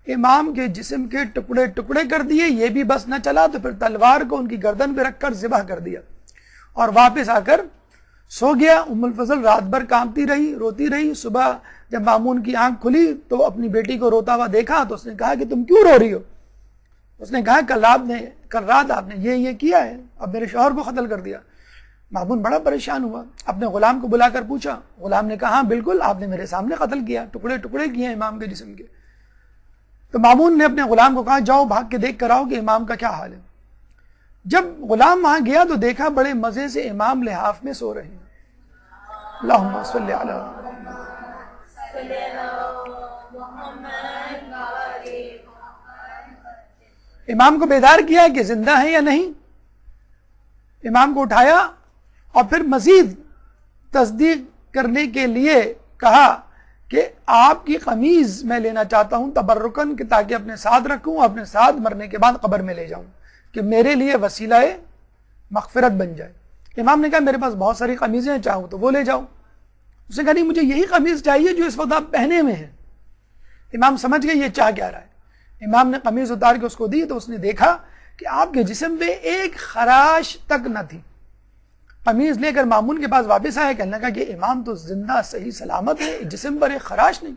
امام کے جسم کے ٹکڑے ٹکڑے کر دیے۔ یہ بھی بس نہ چلا تو پھر تلوار کو ان کی گردن پہ رکھ کر ذبح کر دیا اور واپس آ کر سو گیا۔ ام الفضل رات بھر کانپتی رہی، روتی رہی۔ صبح جب مامون کی آنکھ کھلی تو اپنی بیٹی کو روتا ہوا دیکھا تو اس نے کہا کہ تم کیوں رو رہی ہو؟ اس نے کہا کل رات آپ نے یہ کیا ہے، اب میرے شوہر کو قتل کر دیا۔ مامون بڑا پریشان ہوا، اپنے غلام کو بلا کر پوچھا، غلام نے کہا ہاں بالکل آپ نے میرے سامنے قتل کیا، ٹکڑے ٹکڑے کیے امام کے جسم کے۔ تو مامون نے اپنے غلام کو کہا جاؤ بھاگ کے دیکھ کر آؤ کہ امام کا کیا حال ہے۔ جب غلام وہاں گیا تو دیکھا بڑے مزے سے امام لحاف میں سو رہے ہیں۔ اللہم صلی علی امام کو بیدار کیا کہ زندہ ہے یا نہیں، امام کو اٹھایا اور پھر مزید تصدیق کرنے کے لیے کہا کہ آپ کی قمیض میں لینا چاہتا ہوں تبرکن، کہ تاکہ اپنے ساتھ رکھوں، اپنے ساتھ مرنے کے بعد قبر میں لے جاؤں کہ میرے لیے وسیلہ مغفرت بن جائے۔ امام نے کہا میرے پاس بہت ساری قمیضیں ہیں، چاہوں تو وہ لے جاؤں۔ اس نے کہا نہیں مجھے یہی قمیض چاہیے جو اس وقت آپ پہنے ہوئے ہیں۔ امام سمجھ گئے یہ چاہ کیا رہا ہے۔ امام نے قمیض اتار کے اس کو دی تو اس نے دیکھا کہ آپ کے جسم پہ ایک خراش تک نہ تھی. قمیض لے کر مامون کے پاس واپس آیا, کہنے لگا کہ امام تو زندہ صحیح سلامت ہے, جسم پر ایک خراش نہیں.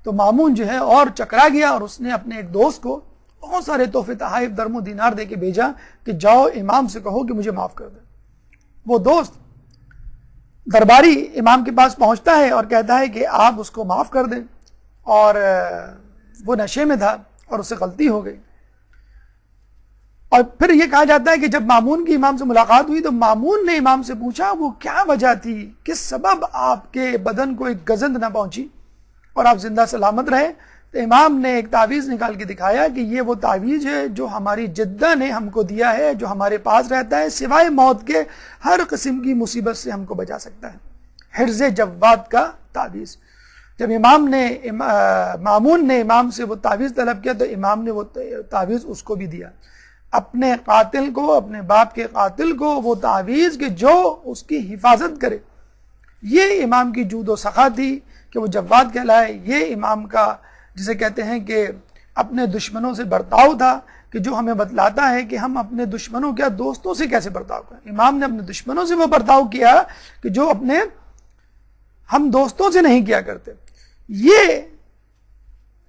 تو مامون جو ہے اور چکرا گیا, اور اس نے اپنے ایک دوست کو بہت سارے تحفے تحائف درم و دینار دے کے بھیجا کہ جاؤ امام سے کہو کہ مجھے معاف کر دے. وہ دوست درباری امام کے پاس پہنچتا ہے اور کہتا ہے کہ آپ اس کو معاف کر دیں, اور وہ نشے میں تھا اور اس سے غلطی ہو گئی. اور پھر یہ کہا جاتا ہے کہ جب مامون کی امام سے ملاقات ہوئی تو مامون نے امام سے پوچھا وہ کیا وجہ تھی, کس سبب آپ کے بدن کو ایک گزند نہ پہنچی اور آپ زندہ سلامت رہے. تو امام نے ایک تعویذ نکال کے دکھایا کہ یہ وہ تعویذ ہے جو ہماری جدہ نے ہم کو دیا ہے, جو ہمارے پاس رہتا ہے, سوائے موت کے ہر قسم کی مصیبت سے ہم کو بچا سکتا ہے. حرز جواد کا تعویذ. جب مامون نے امام سے وہ تعویذ طلب کیا تو امام نے وہ تعویذ اس کو بھی دیا, اپنے قاتل کو, اپنے باپ کے قاتل کو وہ تعویذ کہ جو اس کی حفاظت کرے. یہ امام کی جود و سخا تھی کہ وہ جواد کہلائے. یہ امام کا جسے کہتے ہیں کہ اپنے دشمنوں سے برتاؤ تھا, کہ جو ہمیں بتلاتا ہے کہ ہم اپنے دشمنوں کیا دوستوں سے کیسے برتاؤ کریں. امام نے اپنے دشمنوں سے وہ برتاؤ کیا کہ جو اپنے ہم دوستوں سے نہیں کیا کرتے. یہ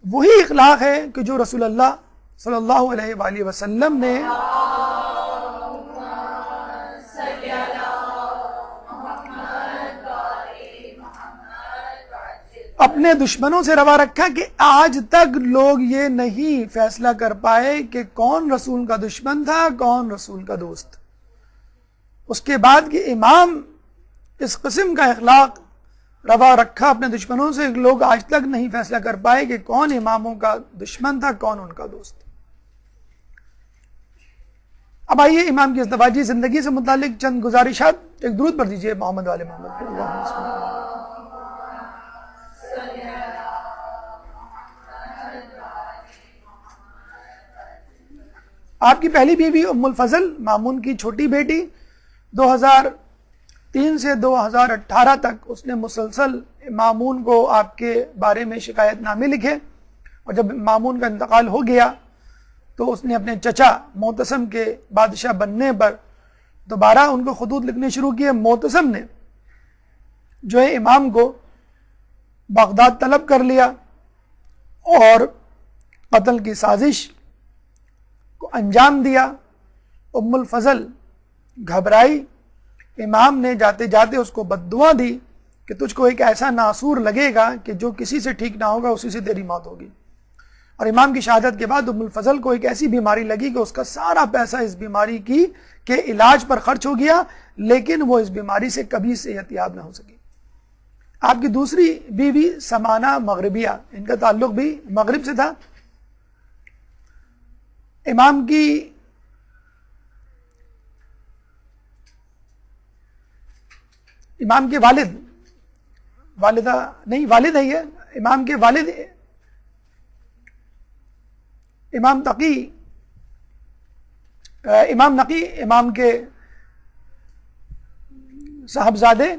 وہی اخلاق ہے کہ جو رسول اللہ صلی اللہ علیہ وآلہ وسلم نے اپنے دشمنوں سے روا رکھا, کہ آج تک لوگ یہ نہیں فیصلہ کر پائے کہ کون رسول کا دشمن تھا, کون رسول کا دوست. اس کے بعد کہ امام اس قسم کا اخلاق روا رکھا اپنے دشمنوں سے, لوگ آج تک نہیں فیصلہ کر پائے کہ کون اماموں کا دشمن تھا, کون ان کا دوست. اب آئیے امام کی ازدواجی زندگی سے متعلق چند گزارشات. ایک درود پڑھ دیجئے محمد والے محمد. آپ کی پہلی بیوی ام الفضل, مامون کی چھوٹی بیٹی, 2003 سے 2018 تک اس نے مسلسل مامون کو آپ کے بارے میں شکایت نامے لکھے, اور جب مامون کا انتقال ہو گیا تو اس نے اپنے چچا معتصم کے بادشاہ بننے پر دوبارہ ان کو خطوط لکھنے شروع کیے. معتصم نے جو ہے امام کو بغداد طلب کر لیا اور قتل کی سازش کو انجام دیا. ام الفضل گھبرائی, امام نے جاتے جاتے اس کو بددعا دی کہ تجھ کو ایک ایسا ناسور لگے گا کہ جو کسی سے ٹھیک نہ ہوگا اسی سے تیری موت ہوگی. اور امام کی شہادت کے بعد ام الفضل کو ایک ایسی بیماری لگی کہ اس کا سارا پیسہ اس بیماری کے علاج پر خرچ ہو گیا, لیکن وہ اس بیماری سے کبھی صحت یاب نہ ہو سکی. آپ کی دوسری بیوی سمانہ مغربیہ, ان کا تعلق بھی مغرب سے تھا. امام کی امام کے والدہ نہیں والد ہے, یہ امام کے والد امام نقی امام کے صاحبزادے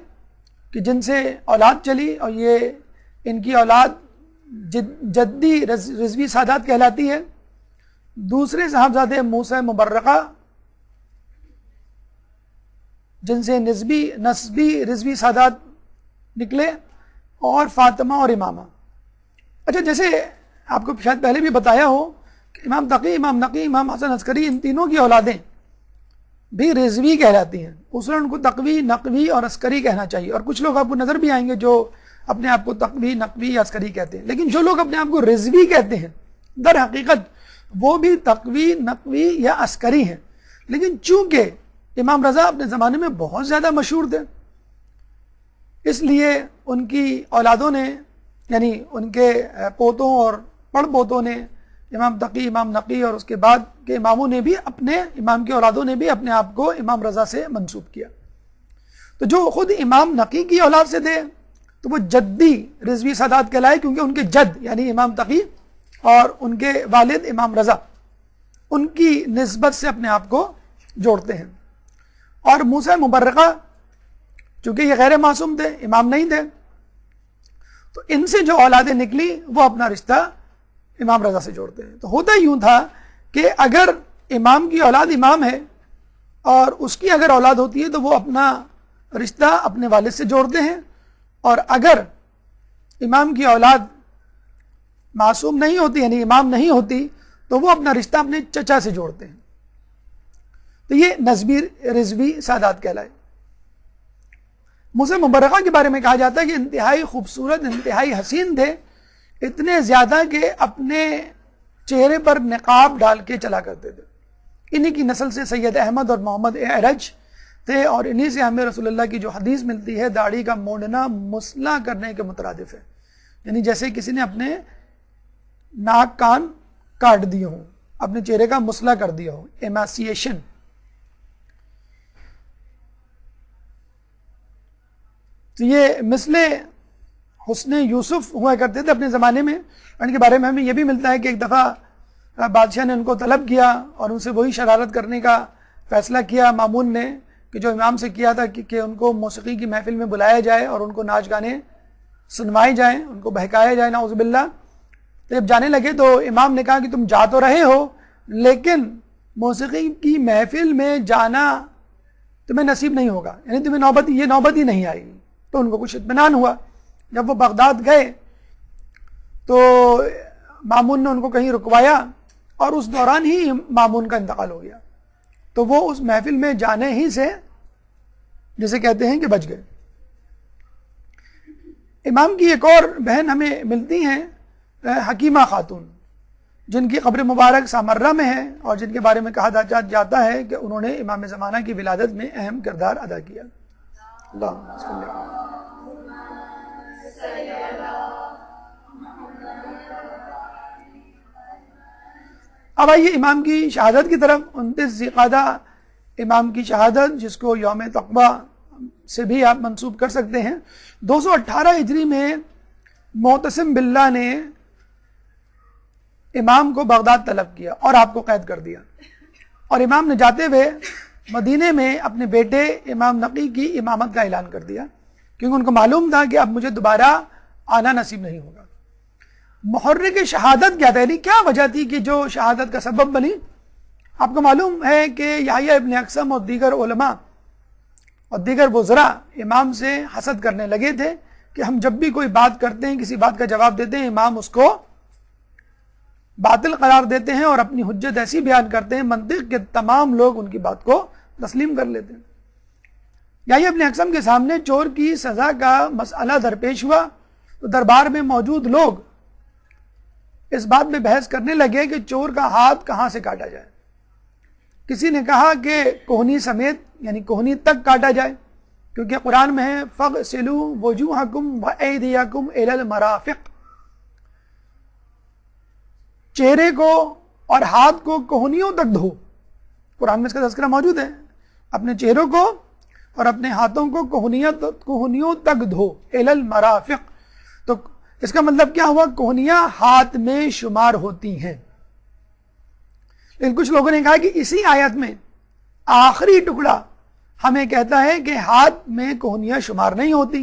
کہ جن سے اولاد چلی, اور یہ ان کی اولاد جدی رضوی سادات کہلاتی ہے. دوسرے صاحبزادے موسیٰ مبرقہ جن سے نسبی رضوی سادات نکلے, اور فاطمہ اور امامہ. اچھا, جیسے آپ کو شاید پہلے بھی بتایا ہو کہ امام تقی, امام نقی, امام حسن عسکری, ان تینوں کی اولادیں بھی رضوی کہلاتی ہیں. اصول ان کو تقوی, نقوی اور عسکری کہنا چاہیے. اور کچھ لوگ آپ کو نظر بھی آئیں گے جو اپنے آپ کو تقوی, نقوی یا عسکری کہتے ہیں, لیکن جو لوگ اپنے آپ کو رضوی کہتے ہیں در حقیقت وہ بھی تقوی, نقوی یا عسکری ہیں. لیکن چونکہ امام رضا اپنے زمانے میں بہت زیادہ مشہور تھے, اس لیے ان کی اولادوں نے, یعنی ان کے پوتوں اور پڑ پوتوں نے امام تقی, امام نقی اور اس کے بعد کے اماموں نے بھی اپنے امام کے اولادوں نے بھی اپنے آپ کو امام رضا سے منسوب کیا. تو جو خود امام نقی کی اولاد سے تھے تو وہ جدی رضوی سادات کہلائے, کیونکہ ان کے جد یعنی امام تقی اور ان کے والد امام رضا ان کی نسبت سے اپنے آپ کو جوڑتے ہیں. اور موسیٰ مبرقہ چونکہ یہ غیر معصوم تھے, امام نہیں تھے, تو ان سے جو اولادیں نکلی وہ اپنا رشتہ امام رضا سے جوڑتے ہیں. تو ہوتا یوں تھا کہ اگر امام کی اولاد امام ہے اور اس کی اگر اولاد ہوتی ہے تو وہ اپنا رشتہ اپنے والد سے جوڑتے ہیں، اور اگر امام کی اولاد معصوم نہیں ہوتی یعنی امام نہیں ہوتی تو وہ اپنا رشتہ اپنے چچا سے جوڑتے ہیں. تو یہ نسبی رضوی سادات کہلائے. موسیٰ مبرقہ کے بارے میں کہا جاتا ہے کہ انتہائی خوبصورت، انتہائی حسین تھے، اتنے زیادہ کہ اپنے چہرے پر نقاب ڈال کے چلا کرتے تھے. انہی کی نسل سے سید احمد اور محمد اعرج تھے، اور انہی سے ہمیں رسول اللہ کی جو حدیث ملتی ہے داڑھی کا مونڈنا مسلح کرنے کے مترادف ہے، یعنی جیسے کسی نے اپنے ناک کان کاٹ دیے ہوں، اپنے چہرے کا مسلح کر دیا ہو، ایماسیشن. تو یہ مثل حسن یوسف ہوا کرتے تھے اپنے زمانے میں. ان کے بارے میں ہمیں یہ بھی ملتا ہے کہ ایک دفعہ بادشاہ نے ان کو طلب کیا اور ان سے وہی شرارت کرنے کا فیصلہ کیا مامون نے کہ جو امام سے کیا تھا کہ ان کو موسیقی کی محفل میں بلایا جائے اور ان کو ناچ گانے سنوائے جائیں، ان کو بہکایا جائے، نعوذ باللہ. تو جب جانے لگے تو امام نے کہا کہ تم جا تو رہے ہو لیکن موسیقی کی محفل میں جانا تمہیں نصیب نہیں ہوگا، یعنی تمہیں یہ نوبت ہی نہیں آئے گی. تو ان کو کچھ اطمینان ہوا. جب وہ بغداد گئے تو مامون نے ان کو کہیں رکوایا اور اس دوران ہی مامون کا انتقال ہو گیا. تو وہ اس محفل میں جانے ہی سے جسے کہتے ہیں کہ بچ گئے. امام کی ایک اور بہن ہمیں ملتی ہیں حکیمہ خاتون، جن کی قبر مبارک سامرہ میں ہے اور جن کے بارے میں کہا جاتا ہے کہ انہوں نے امام زمانہ کی ولادت میں اہم کردار ادا کیا. اللہ صلی اللہ علیہ. اب آئیے امام کی شہادت کی طرف. 29 ذی القعدہ امام کی شہادت، جس کو یوم تقویٰ سے بھی آپ منسوب کر سکتے ہیں. 218 ہجری میں معتصم باللہ نے امام کو بغداد طلب کیا اور آپ کو قید کر دیا، اور امام نے جاتے ہوئے مدینے میں اپنے بیٹے امام نقی کی امامت کا اعلان کر دیا، کیونکہ ان کو معلوم تھا کہ اب مجھے دوبارہ آنا نصیب نہیں ہوگا. محرک شہادت کیا تھا، یعنی کیا وجہ تھی کہ جو شہادت کا سبب بنی؟ آپ کو معلوم ہے کہ یحییٰ ابن اقسم اور دیگر علماء اور دیگر وزراء امام سے حسد کرنے لگے تھے کہ ہم جب بھی کوئی بات کرتے ہیں، کسی بات کا جواب دیتے ہیں، امام اس کو باطل قرار دیتے ہیں اور اپنی حجت ایسی بیان کرتے ہیں منطق کے تمام لوگ ان کی بات کو تسلیم کر لیتے ہیں. یحییٰ ابن اقسم کے سامنے چور کی سزا کا مسئلہ درپیش ہوا تو دربار میں موجود لوگ اس بات میں بحث کرنے لگے کہ چور کا ہاتھ کہاں سے کاٹا جائے. کسی نے کہا کہ کوہنی سمیت یعنی کوہنی تک کاٹا جائے، کیونکہ قرآن میں ہے فَغْسِلُوا وُجُوهَكُمْ وَأَيْدِيَكُمْ إِلَى الْمَرَافِقِ، چہرے کو اور ہاتھ کو کوہنیوں تک دھو. قرآن میں اس کا تذکرہ موجود ہے. اپنے چہروں کو اور اپنے ہاتھوں کو کوہنیوں تک دھو، إِلَى الْمَرَافِقِ. تو اس کا مطلب کیا ہوا؟ کوہنیاں ہاتھ میں شمار ہوتی ہیں. لیکن کچھ لوگوں نے کہا کہ اسی آیت میں آخری ٹکڑا ہمیں کہتا ہے کہ ہاتھ میں کوہنیاں شمار نہیں ہوتی،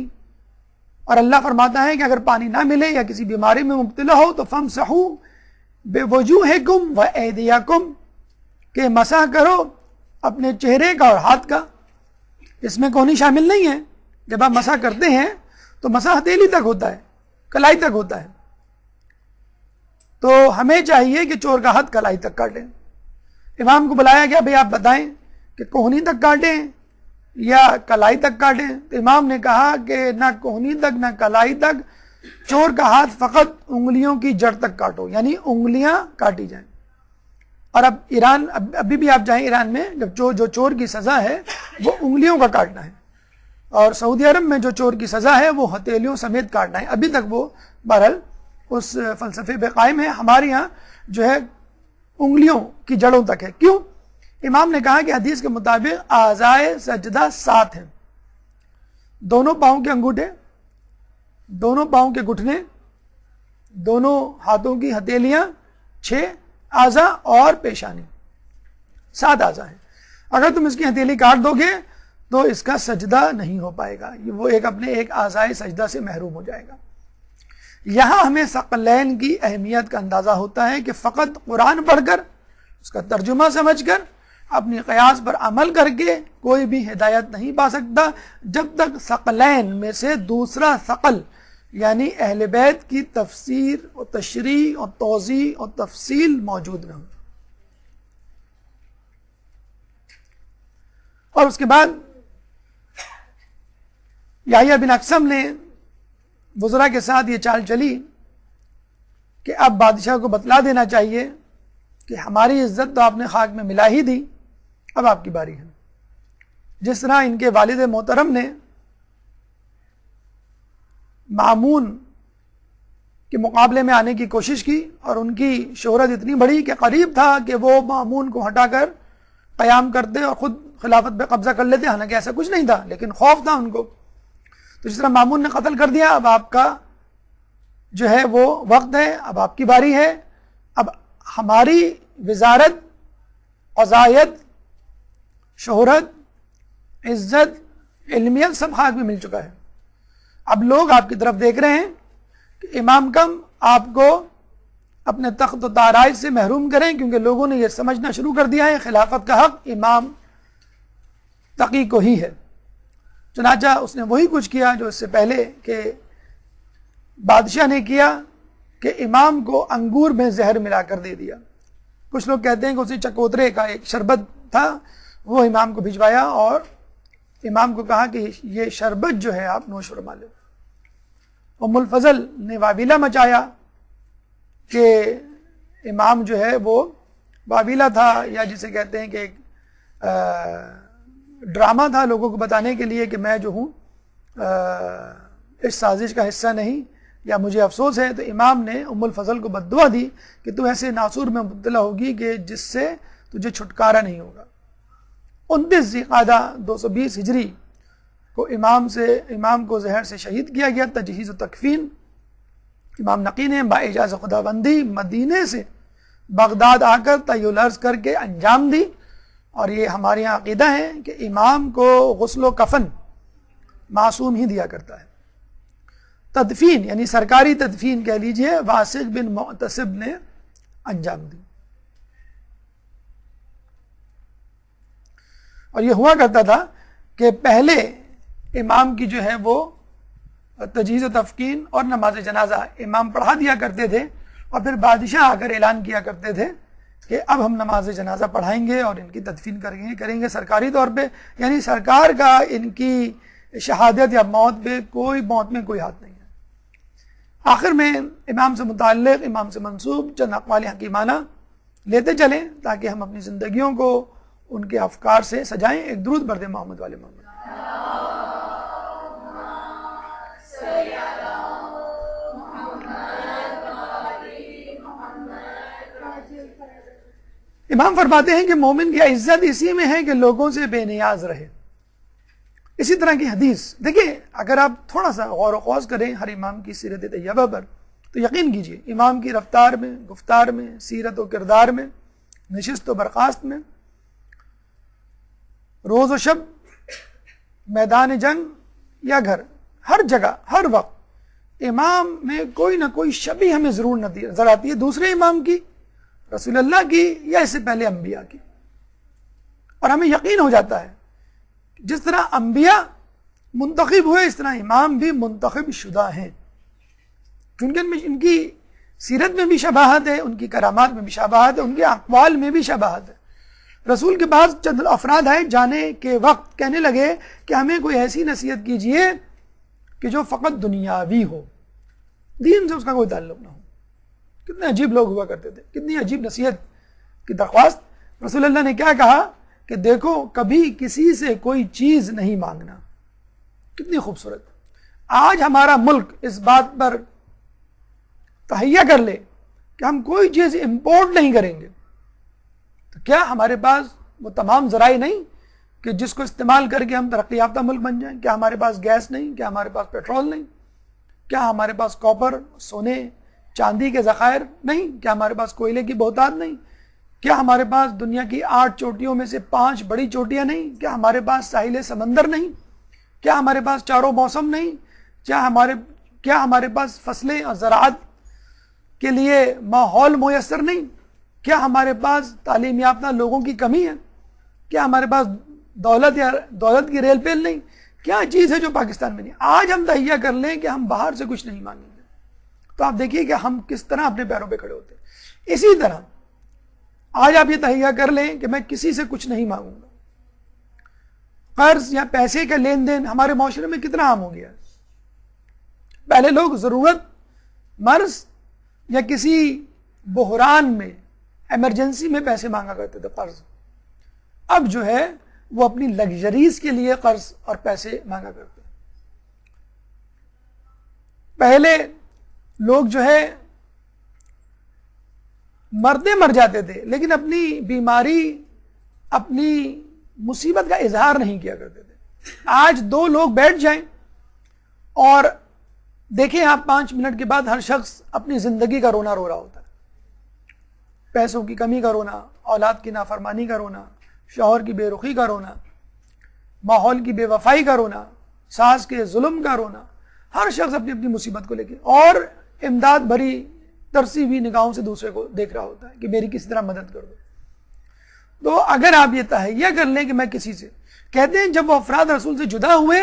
اور اللہ فرماتا ہے کہ اگر پانی نہ ملے یا کسی بیماری میں مبتلا ہو تو فَامْسَحُوا بِوُجُوهِكُمْ وَأَيْدِيَكُمْ، کہ مسح کرو اپنے چہرے کا اور ہاتھ کا. اس میں کوہنی شامل نہیں ہے. جب آپ مسح کرتے ہیں تو مسح ہتھیلی تک ہوتا ہے، کلائی تک ہوتا ہے. تو ہمیں چاہیے کہ چور کا ہاتھ کلائی تک کاٹیں. امام کو بلایا گیا، بھئی آپ بتائیں کہ کوہنی تک کاٹیں یا کلائی تک کاٹیں؟ تو امام نے کہا کہ نہ کوہنی تک نہ کلائی تک، چور کا ہاتھ فقط انگلیوں کی جڑ تک کاٹو، یعنی انگلیاں کاٹی جائیں. اور اب ایران، ابھی بھی آپ جائیں ایران میں، جب جو چور کی سزا ہے وہ انگلیوں کا کاٹنا ہے، اور سعودی عرب میں جو چور کی سزا ہے وہ ہتھیلیوں سمیت کاٹنا ہے. ابھی تک وہ بہرحال اس فلسفے پہ قائم ہے. ہمارے یہاں جو ہے انگلیوں کی جڑوں تک ہے. کیوں؟ امام نے کہا کہ حدیث کے مطابق اعضائے سجدہ 7 ہیں: دونوں پاؤں کے انگوٹھے، دونوں پاؤں کے گھٹنے، دونوں ہاتھوں کی ہتھیلیاں 6 اعضاء اور پیشانی 7 اعضاء ہیں. اگر تم اس کی ہتھیلی کاٹ دو گے تو اس کا سجدہ نہیں ہو پائے گا، وہ اپنے ایک اعضائے سجدہ سے محروم ہو جائے گا. یہاں ہمیں ثقلین کی اہمیت کا اندازہ ہوتا ہے کہ فقط قرآن پڑھ کر اس کا ترجمہ سمجھ کر اپنی قیاس پر عمل کر کے کوئی بھی ہدایت نہیں پا سکتا جب تک ثقلین میں سے دوسرا ثقل یعنی اہل بیت کی تفسیر اور تشریح اور توضیح اور تفصیل موجود نہ ہو. اور اس کے بعد یحییٰ بن اقسم نے وزراء کے ساتھ یہ چال چلی کہ اب بادشاہ کو بتلا دینا چاہیے کہ ہماری عزت تو آپ نے خاک میں ملا ہی دی، اب آپ کی باری ہے. جس طرح ان کے والد محترم نے مامون کے مقابلے میں آنے کی کوشش کی اور ان کی شہرت اتنی بڑی کہ قریب تھا کہ وہ مامون کو ہٹا کر قیام کرتے اور خود خلافت پہ قبضہ کر لیتے، حالانکہ ایسا کچھ نہیں تھا لیکن خوف تھا ان کو. تو جس طرح مامون نے قتل کر دیا، اب آپ کا جو ہے وہ وقت ہے، اب آپ کی باری ہے. اب ہماری وزارت، عزائیت، شہرت، عزت، علمیت سب خاک میں مل چکا ہے. اب لوگ آپ کی طرف دیکھ رہے ہیں کہ امام کم آپ کو اپنے تخت و تاراج سے محروم کریں، کیونکہ لوگوں نے یہ سمجھنا شروع کر دیا ہے خلافت کا حق امام تقی کو ہی ہے. چنانچہ اس نے وہی کچھ کیا جو اس سے پہلے کہ بادشاہ نے کیا کہ امام کو انگور میں زہر ملا کر دے دیا. کچھ لوگ کہتے ہیں کہ اسی چکوترے کا ایک شربت تھا، وہ امام کو بھجوایا اور امام کو کہا کہ یہ شربت جو ہے آپ نوش فرما لیں. ام الفضل نے واویلا مچایا کہ امام جو ہے وہ واویلا تھا، یا جسے کہتے ہیں کہ ایک ڈرامہ تھا لوگوں کو بتانے کے لیے کہ میں جو ہوں اس سازش کا حصہ نہیں یا مجھے افسوس ہے. تو امام نے ام الفضل کو بددعا دی کہ تو ایسے ناسور میں مبتلا ہوگی کہ جس سے تجھے چھٹکارا نہیں ہوگا. 29 ذی القعدہ 220 ہجری کو امام کو زہر سے شہید کیا گیا. تجہیز و تکفین امام نقی نے باجاز خدا بندی مدینے سے بغداد آ کر طی العرض کر کے انجام دی. اور یہ ہمارے یہاں عقیدہ ہے کہ امام کو غسل و کفن معصوم ہی دیا کرتا ہے. تدفین یعنی سرکاری تدفین کہہ لیجئے واسق بن معتصب نے انجام دی. اور یہ ہوا کرتا تھا کہ پہلے امام کی جو ہے وہ تجہیز و تفکین اور نماز جنازہ امام پڑھا دیا کرتے تھے، اور پھر بادشاہ آ کر اعلان کیا کرتے تھے کہ اب ہم نماز جنازہ پڑھائیں گے اور ان کی تدفین کریں گے سرکاری طور پہ. یعنی سرکار کا ان کی شہادت یا موت پہ موت میں کوئی ہاتھ نہیں ہے. آخر میں امام سے متعلق، امام سے منسوب چند اقوال حکیمانہ لیتے چلیں تاکہ ہم اپنی زندگیوں کو ان کے افکار سے سجائیں. ایک درود بردے محمد والے محمد. امام فرماتے ہیں کہ مومن کی عزت اسی میں ہے کہ لوگوں سے بے نیاز رہے. اسی طرح کی حدیث دیکھیں، اگر آپ تھوڑا سا غور و خوض کریں ہر امام کی سیرت طیبہ پر تو یقین کیجئے امام کی رفتار میں، گفتار میں، سیرت و کردار میں، نشست و برخاست میں، روز و شب، میدان جنگ یا گھر، ہر جگہ ہر وقت امام میں کوئی نہ کوئی شبیہ ہمیں ضرور نظر آتی ہے دوسرے امام کی، رسول اللہ کی یا اس سے پہلے انبیاء کی. اور ہمیں یقین ہو جاتا ہے جس طرح انبیاء منتخب ہوئے اس طرح امام بھی منتخب شدہ ہیں، کیونکہ ان کی سیرت میں بھی شباہت ہے، ان کی کرامات میں بھی شباہت ہے، ان کے اقوال میں بھی شباہت ہے. رسول کے پاس چند افراد آئے جانے کے وقت، کہنے لگے کہ ہمیں کوئی ایسی نصیحت کیجئے کہ جو فقط دنیاوی ہو، دین سے اس کا کوئی تعلق نہ ہو. کتنے عجیب لوگ ہوا کرتے تھے، کتنی عجیب نصیحت کی درخواست. رسول اللہ نے کیا کہا کہ دیکھو کبھی کسی سے کوئی چیز نہیں مانگنا. کتنی خوبصورت. آج ہمارا ملک اس بات پر تہیہ کر لے کہ ہم کوئی چیز امپورٹ نہیں کریں گے، تو کیا ہمارے پاس وہ تمام ذرائع نہیں کہ جس کو استعمال کر کے ہم ترقی یافتہ ملک بن جائیں؟ کیا ہمارے پاس گیس نہیں؟ کیا ہمارے پاس پیٹرول نہیں؟ کیا ہمارے پاس کاپر، سونے، چاندی کے ذخائر نہیں؟ کیا ہمارے پاس کوئلے کی بہتات نہیں؟ کیا ہمارے پاس دنیا کی 8 چوٹیوں میں سے 5 بڑی چوٹیاں نہیں؟ کیا ہمارے پاس ساحل سمندر نہیں؟ کیا ہمارے پاس چاروں موسم نہیں؟ کیا ہمارے پاس فصلیں اور زراعت کے لیے ماحول میسر نہیں؟ کیا ہمارے پاس تعلیم یافتہ لوگوں کی کمی ہے؟ کیا ہمارے پاس دولت یا دولت کی ریل پیل نہیں؟ کیا چیز ہے جو پاکستان میں نہیں؟ آج ہم تہیہ کر لیں کہ ہم باہر سے کچھ نہیں مانگیں گے، تو آپ دیکھیے کہ ہم کس طرح اپنے پیروں پہ کھڑے ہوتے ہیں۔ اسی طرح آج آپ یہ تہیہ کر لیں کہ میں کسی سے کچھ نہیں مانگوں گا۔ قرض یا پیسے کا لین دین ہمارے معاشرے میں کتنا عام ہو گیا ہے۔ پہلے لوگ ضرورت، مرض یا کسی بحران میں، ایمرجنسی میں پیسے مانگا کرتے تھے، قرض۔ اب جو ہے وہ اپنی لگژریز کے لیے قرض اور پیسے مانگا کرتے ہیں۔ پہلے لوگ جو ہے مردے مر جاتے تھے لیکن اپنی بیماری، اپنی مصیبت کا اظہار نہیں کیا کرتے تھے۔ آج دو لوگ بیٹھ جائیں اور دیکھیں آپ 5 منٹ کے بعد ہر شخص اپنی زندگی کا رونا رو رہا ہوتا ہے۔ پیسوں کی کمی کا رونا، اولاد کی نافرمانی کا رونا، شوہر کی بے رخی کا رونا، ماحول کی بے وفائی کا رونا، ساس کے ظلم کا رونا۔ ہر شخص اپنی اپنی مصیبت کو لے کے اور امداد بھری ترسی ہوئی نگاہوں سے دوسرے کو دیکھ رہا ہوتا ہے کہ میری کسی طرح مدد کر دو۔ تو اگر آپ یہ تہیہ کر لیں کہ میں کسی سے، کہتے ہیں جب وہ افراد رسول سے جدا ہوئے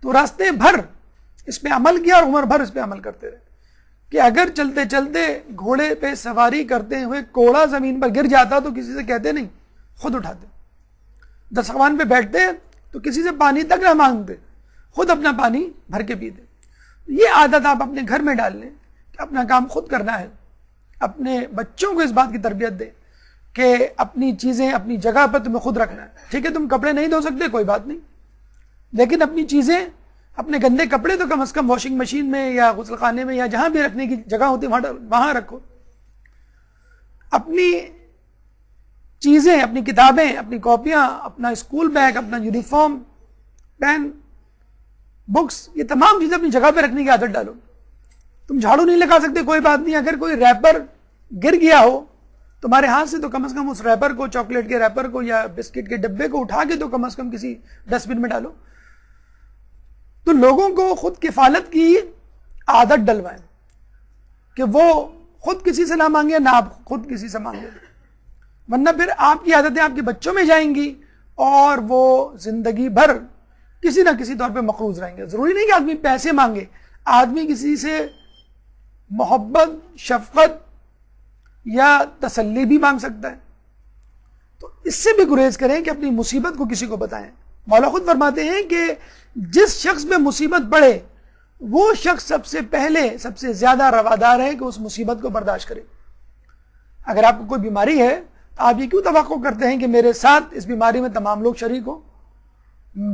تو راستے بھر اس پہ عمل کیا اور عمر بھر اس پہ عمل کرتے رہے کہ اگر چلتے چلتے گھوڑے پہ سواری کرتے ہوئے کوڑا زمین پر گر جاتا تو کسی سے کہتے نہیں، خود اٹھاتے۔ دسترخوان پہ بیٹھتے تو کسی سے پانی تک نہ مانگتے، خود اپنا پانی بھر کے پیتے۔ یہ عادت آپ اپنے گھر میں ڈال لیں کہ اپنا کام خود کرنا ہے۔ اپنے بچوں کو اس بات کی تربیت دیں کہ اپنی چیزیں اپنی جگہ پر تمہیں خود رکھنا ہے۔ ٹھیک ہے تم کپڑے نہیں دھو سکتے، کوئی بات نہیں، لیکن اپنی چیزیں، اپنے گندے کپڑے تو کم از کم واشنگ مشین میں یا غسل خانے میں یا جہاں بھی رکھنے کی جگہ ہوتی ہے وہاں رکھو۔ اپنی چیزیں، اپنی کتابیں، اپنی کاپیاں، اپنا اسکول بیگ، اپنا یونیفارم، پین، بکس، یہ تمام چیزیں اپنی جگہ پہ رکھنے کی عادت ڈالو۔ تم جھاڑو نہیں لگا سکتے، کوئی بات نہیں، اگر کوئی ریپر گر گیا ہو تمہارے ہاتھ سے تو کم از کم اس ریپر کو، چاکلیٹ کے ریپر کو یا بسکٹ کے ڈبے کو اٹھا کے تو کم از کم کسی ڈسٹ بن میں ڈالو۔ تو لوگوں کو خود کفالت کی عادت ڈلوائیں کہ وہ خود کسی سے نہ مانگے، نہ آپ خود کسی سے مانگے، ورنہ پھر آپ کی عادتیں آپ کے بچوں میں جائیں گی اور وہ زندگی بھر کسی نہ کسی طور پہ مقروض رہیں گے۔ ضروری نہیں کہ آدمی پیسے مانگے، آدمی کسی سے محبت، شفقت یا تسلی بھی مانگ سکتا ہے۔ تو اس سے بھی گریز کریں کہ اپنی مصیبت کو کسی کو بتائیں۔ مولا خود فرماتے ہیں کہ جس شخص پہ مصیبت پڑے وہ شخص سب سے پہلے، سب سے زیادہ روادار ہے کہ اس مصیبت کو برداشت کرے۔ اگر آپ کو کوئی بیماری ہے تو آپ یہ کیوں توقع کرتے ہیں کہ میرے ساتھ اس بیماری میں تمام لوگ شریک ہوں،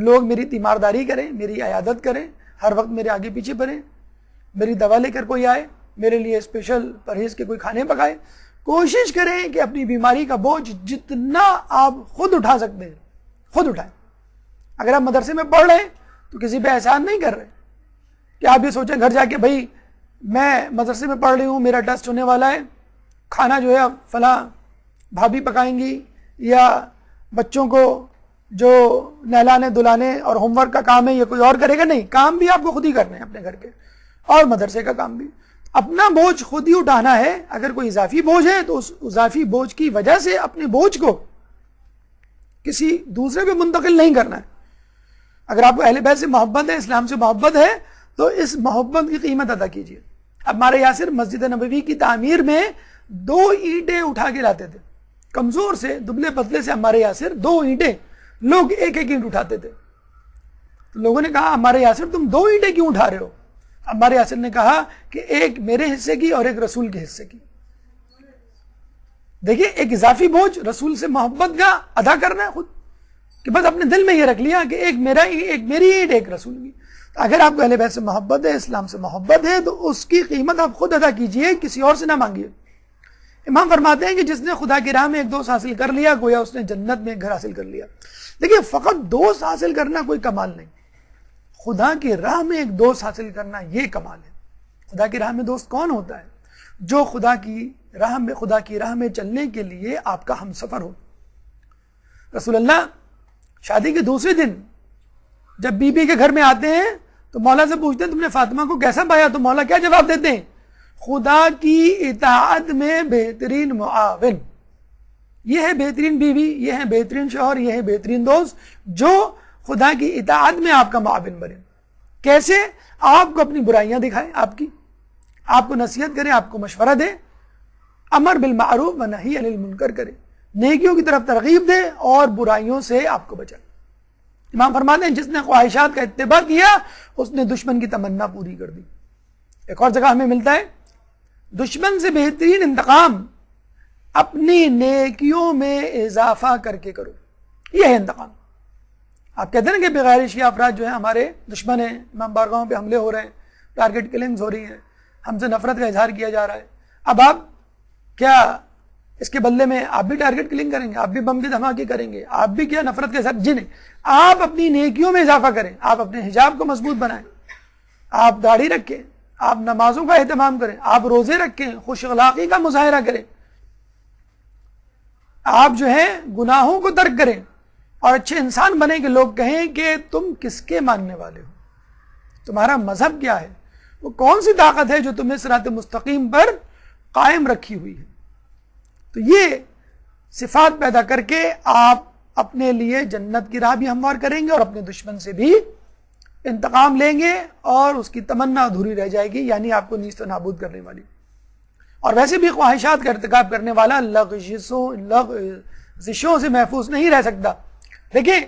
لوگ میری تیمارداری کریں، میری عیادت کریں، ہر وقت میرے آگے پیچھے پڑیں، میری دوا لے کر کوئی آئے، میرے لیے اسپیشل پرہیز کے کوئی کھانے پکائے۔ کوشش کریں کہ اپنی بیماری کا بوجھ جتنا آپ خود اٹھا سکتے ہیں خود اٹھائیں۔ اگر آپ مدرسے میں پڑھ رہے ہیں تو کسی پہ احسان نہیں کر رہے کہ آپ یہ سوچیں گھر جا کے بھائی میں مدرسے میں پڑھ رہی ہوں، میرا ٹیسٹ ہونے والا ہے، کھانا جو ہے فلاں بھابھی پکائیں گی یا بچوں کو جو نہلانے دلانے اور ہوم ورک کا کام ہے یہ کوئی اور کرے گا۔ نہیں، کام بھی آپ کو خود ہی کرنے ہیں اپنے گھر کے، اور مدرسے کا کام بھی۔ اپنا بوجھ خود ہی اٹھانا ہے۔ اگر کوئی اضافی بوجھ ہے تو اس اضافی بوجھ کی وجہ سے اپنے بوجھ کو کسی دوسرے پہ منتقل نہیں کرنا ہے۔ اگر آپ کو اہل بیت سے محبت ہے، اسلام سے محبت ہے، تو اس محبت کی قیمت ادا کیجیے۔ اب عمار یاسر مسجد نبوی کی تعمیر میں 2 اینٹیں اٹھا کے لاتے تھے، کمزور سے، دبلے پتلے سے عمار یاسر 2 اینٹیں، لوگ ایک ایک اینٹ اٹھاتے تھے۔ تو لوگوں نے کہا عمار یاسر تم 2 اینٹیں کیوں اٹھا رہے ہو؟ عمار یاسر نے کہا کہ ایک میرے حصے کی اور ایک رسول کے حصے کی۔ دیکھیے ایک اضافی بوجھ رسول سے محبت کا ادا کرنا ہے خود، کہ بس اپنے دل میں یہ رکھ لیا کہ ایک میری اینٹ ایک رسول کی۔ اگر آپ کو اہل بیت سے محبت ہے، اسلام سے محبت ہے، تو اس کی قیمت آپ خود ادا کیجئے، کسی اور سے نہ مانگیے۔ امام فرماتے ہیں کہ جس نے خدا کی راہ میں ایک دوست حاصل کر لیا گویا اس نے جنت میں ایک گھر حاصل کر لیا۔ دیکھیے فقط دوست حاصل کرنا کوئی کمال نہیں، خدا کی راہ میں ایک دوست حاصل کرنا یہ کمال ہے۔ خدا کی راہ میں دوست کون ہوتا ہے؟ جو خدا کی راہ میں چلنے کے لیے آپ کا ہم سفر ہو۔ رسول اللہ شادی کے دوسرے دن جب بی بی کے گھر میں آتے ہیں تو مولا سے پوچھتے ہیں تم نے فاطمہ کو کیسا پایا؟ تو مولا کیا جواب دیتے ہیں؟ خدا کی اطاعت میں بہترین معاون۔ یہ ہے بہترین بیوی، یہ ہے بہترین شوہر، یہ ہے بہترین دوست جو خدا کی اطاعت میں آپ کا معاون بنے۔ کیسے؟ آپ کو اپنی برائیاں دکھائے، آپ کو نصیحت کرے، آپ کو مشورہ دے، امر بالمعروف و نہی عن المنکر کرے، نیکیوں کی طرف ترغیب دے اور برائیوں سے آپ کو بچائے۔ امام فرماتے ہیں جس نے خواہشات کا اتباع کیا اس نے دشمن کی تمنا پوری کر دی۔ ایک اور جگہ ہمیں ملتا ہے دشمن سے بہترین انتقام اپنی نیکیوں میں اضافہ کر کے کرو، یہ ہے انتقام۔ آپ کہتے ہیں نا کہ بغیر شیعہ افراد جو ہیں ہمارے دشمن ہیں، امام بارگاہوں پہ حملے ہو رہے ہیں، ٹارگٹ کلنگز ہو رہی ہیں، ہم سے نفرت کا اظہار کیا جا رہا ہے۔ اب آپ کیا اس کے بدلے میں آپ بھی ٹارگٹ کلنگ کریں گے، آپ بھی بم کے دھماکے کریں گے، آپ بھی کیا نفرت کے ساتھ؟ جنہیں آپ اپنی نیکیوں میں اضافہ کریں، آپ اپنے حجاب کو مضبوط بنائیں، آپ داڑھی رکھیں، آپ نمازوں کا اہتمام کریں، آپ روزے رکھیں، خوش اخلاقی کا مظاہرہ کریں، آپ جو ہے گناہوں کو ترک کریں اور اچھے انسان بنیں کہ لوگ کہیں کہ تم کس کے ماننے والے ہو، تمہارا مذہب کیا ہے، وہ کون سی طاقت ہے جو تمہیں صراط مستقیم پر قائم رکھی ہوئی ہے۔ تو یہ صفات پیدا کر کے آپ اپنے لیے جنت کی راہ بھی ہموار کریں گے اور اپنے دشمن سے بھی انتقام لیں گے اور اس کی تمنا ادھوری رہ جائے گی، یعنی آپ کو نیست و نابود کرنے والی۔ اور ویسے بھی خواہشات کا ارتکاب کرنے والا لغزشوں سے محفوظ نہیں رہ سکتا۔ دیکھیں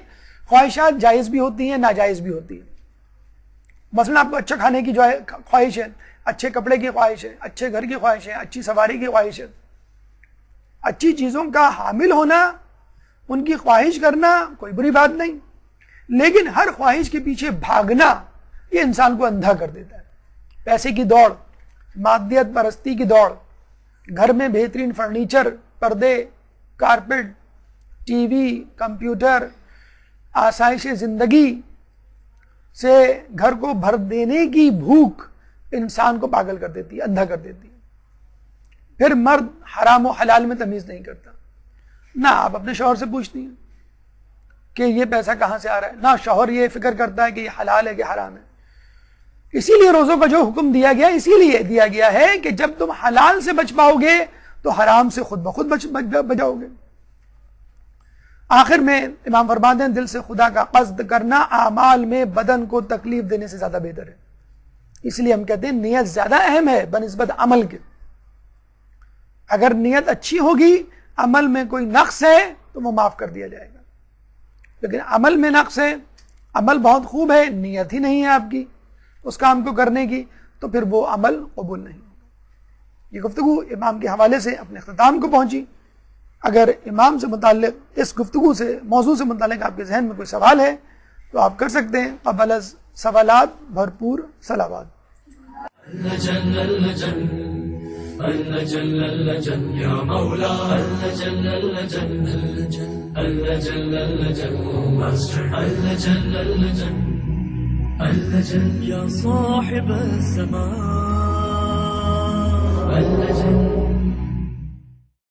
خواہشات جائز بھی ہوتی ہیں، ناجائز بھی ہوتی ہیں۔ مثلا آپ کو اچھا کھانے کی جو ہے خواہش ہے، اچھے کپڑے کی خواہش ہے، اچھے گھر کی خواہش ہے، اچھی سواری کی خواہش ہے، اچھی چیزوں کا حامل ہونا، ان کی خواہش کرنا کوئی بری بات نہیں، لیکن ہر خواہش کے پیچھے بھاگنا یہ انسان کو اندھا کر دیتا ہے۔ پیسے کی دوڑ، مادیت پرستی کی دوڑ، گھر میں بہترین فرنیچر، پردے، کارپیٹ، ٹی وی، کمپیوٹر، آسائش زندگی سے گھر کو بھر دینے کی بھوک انسان کو پاگل کر دیتی ہے، اندھا کر دیتی ہے۔ پھر مرد حرام و حلال میں تمیز نہیں کرتا، نہ آپ اپنے شوہر سے پوچھتی ہیں کہ یہ پیسہ کہاں سے آ رہا ہے، نہ شوہر یہ فکر کرتا ہے کہ یہ حلال ہے کہ حرام ہے۔ اسی لیے روزوں کا جو حکم دیا گیا اسی لیے دیا گیا ہے کہ جب تم حلال سے بچ پاؤ گے تو حرام سے خود بخود بچ جاؤ گے۔ آخر میں امام فرماتے ہیں دل سے خدا کا قصد کرنا اعمال میں بدن کو تکلیف دینے سے زیادہ بہتر ہے۔ اس لیے ہم کہتے ہیں نیت زیادہ اہم ہے بنسبت عمل کے۔ اگر نیت اچھی ہوگی، عمل میں کوئی نقص ہے تو وہ معاف کر دیا جائے گا، لیکن عمل میں نقص ہے، عمل بہت خوب ہے، نیت ہی نہیں ہے آپ کی اس کام کو کرنے کی، تو پھر وہ عمل قبول نہیں ہوگا۔ یہ گفتگو امام کے حوالے سے اپنے اختتام کو پہنچی۔ اگر امام سے متعلق اس گفتگو سے موضوع سے متعلق آپ کے ذہن میں کوئی سوال ہے تو آپ کر سکتے ہیں۔ قبل از سوالات بھرپور صلوات۔ اللجن اللجن اللجن اللجن یا مولا اللجن اللجن اللجن اللجن اللجن اللجن اللجن یا صاحب الزمان اللجن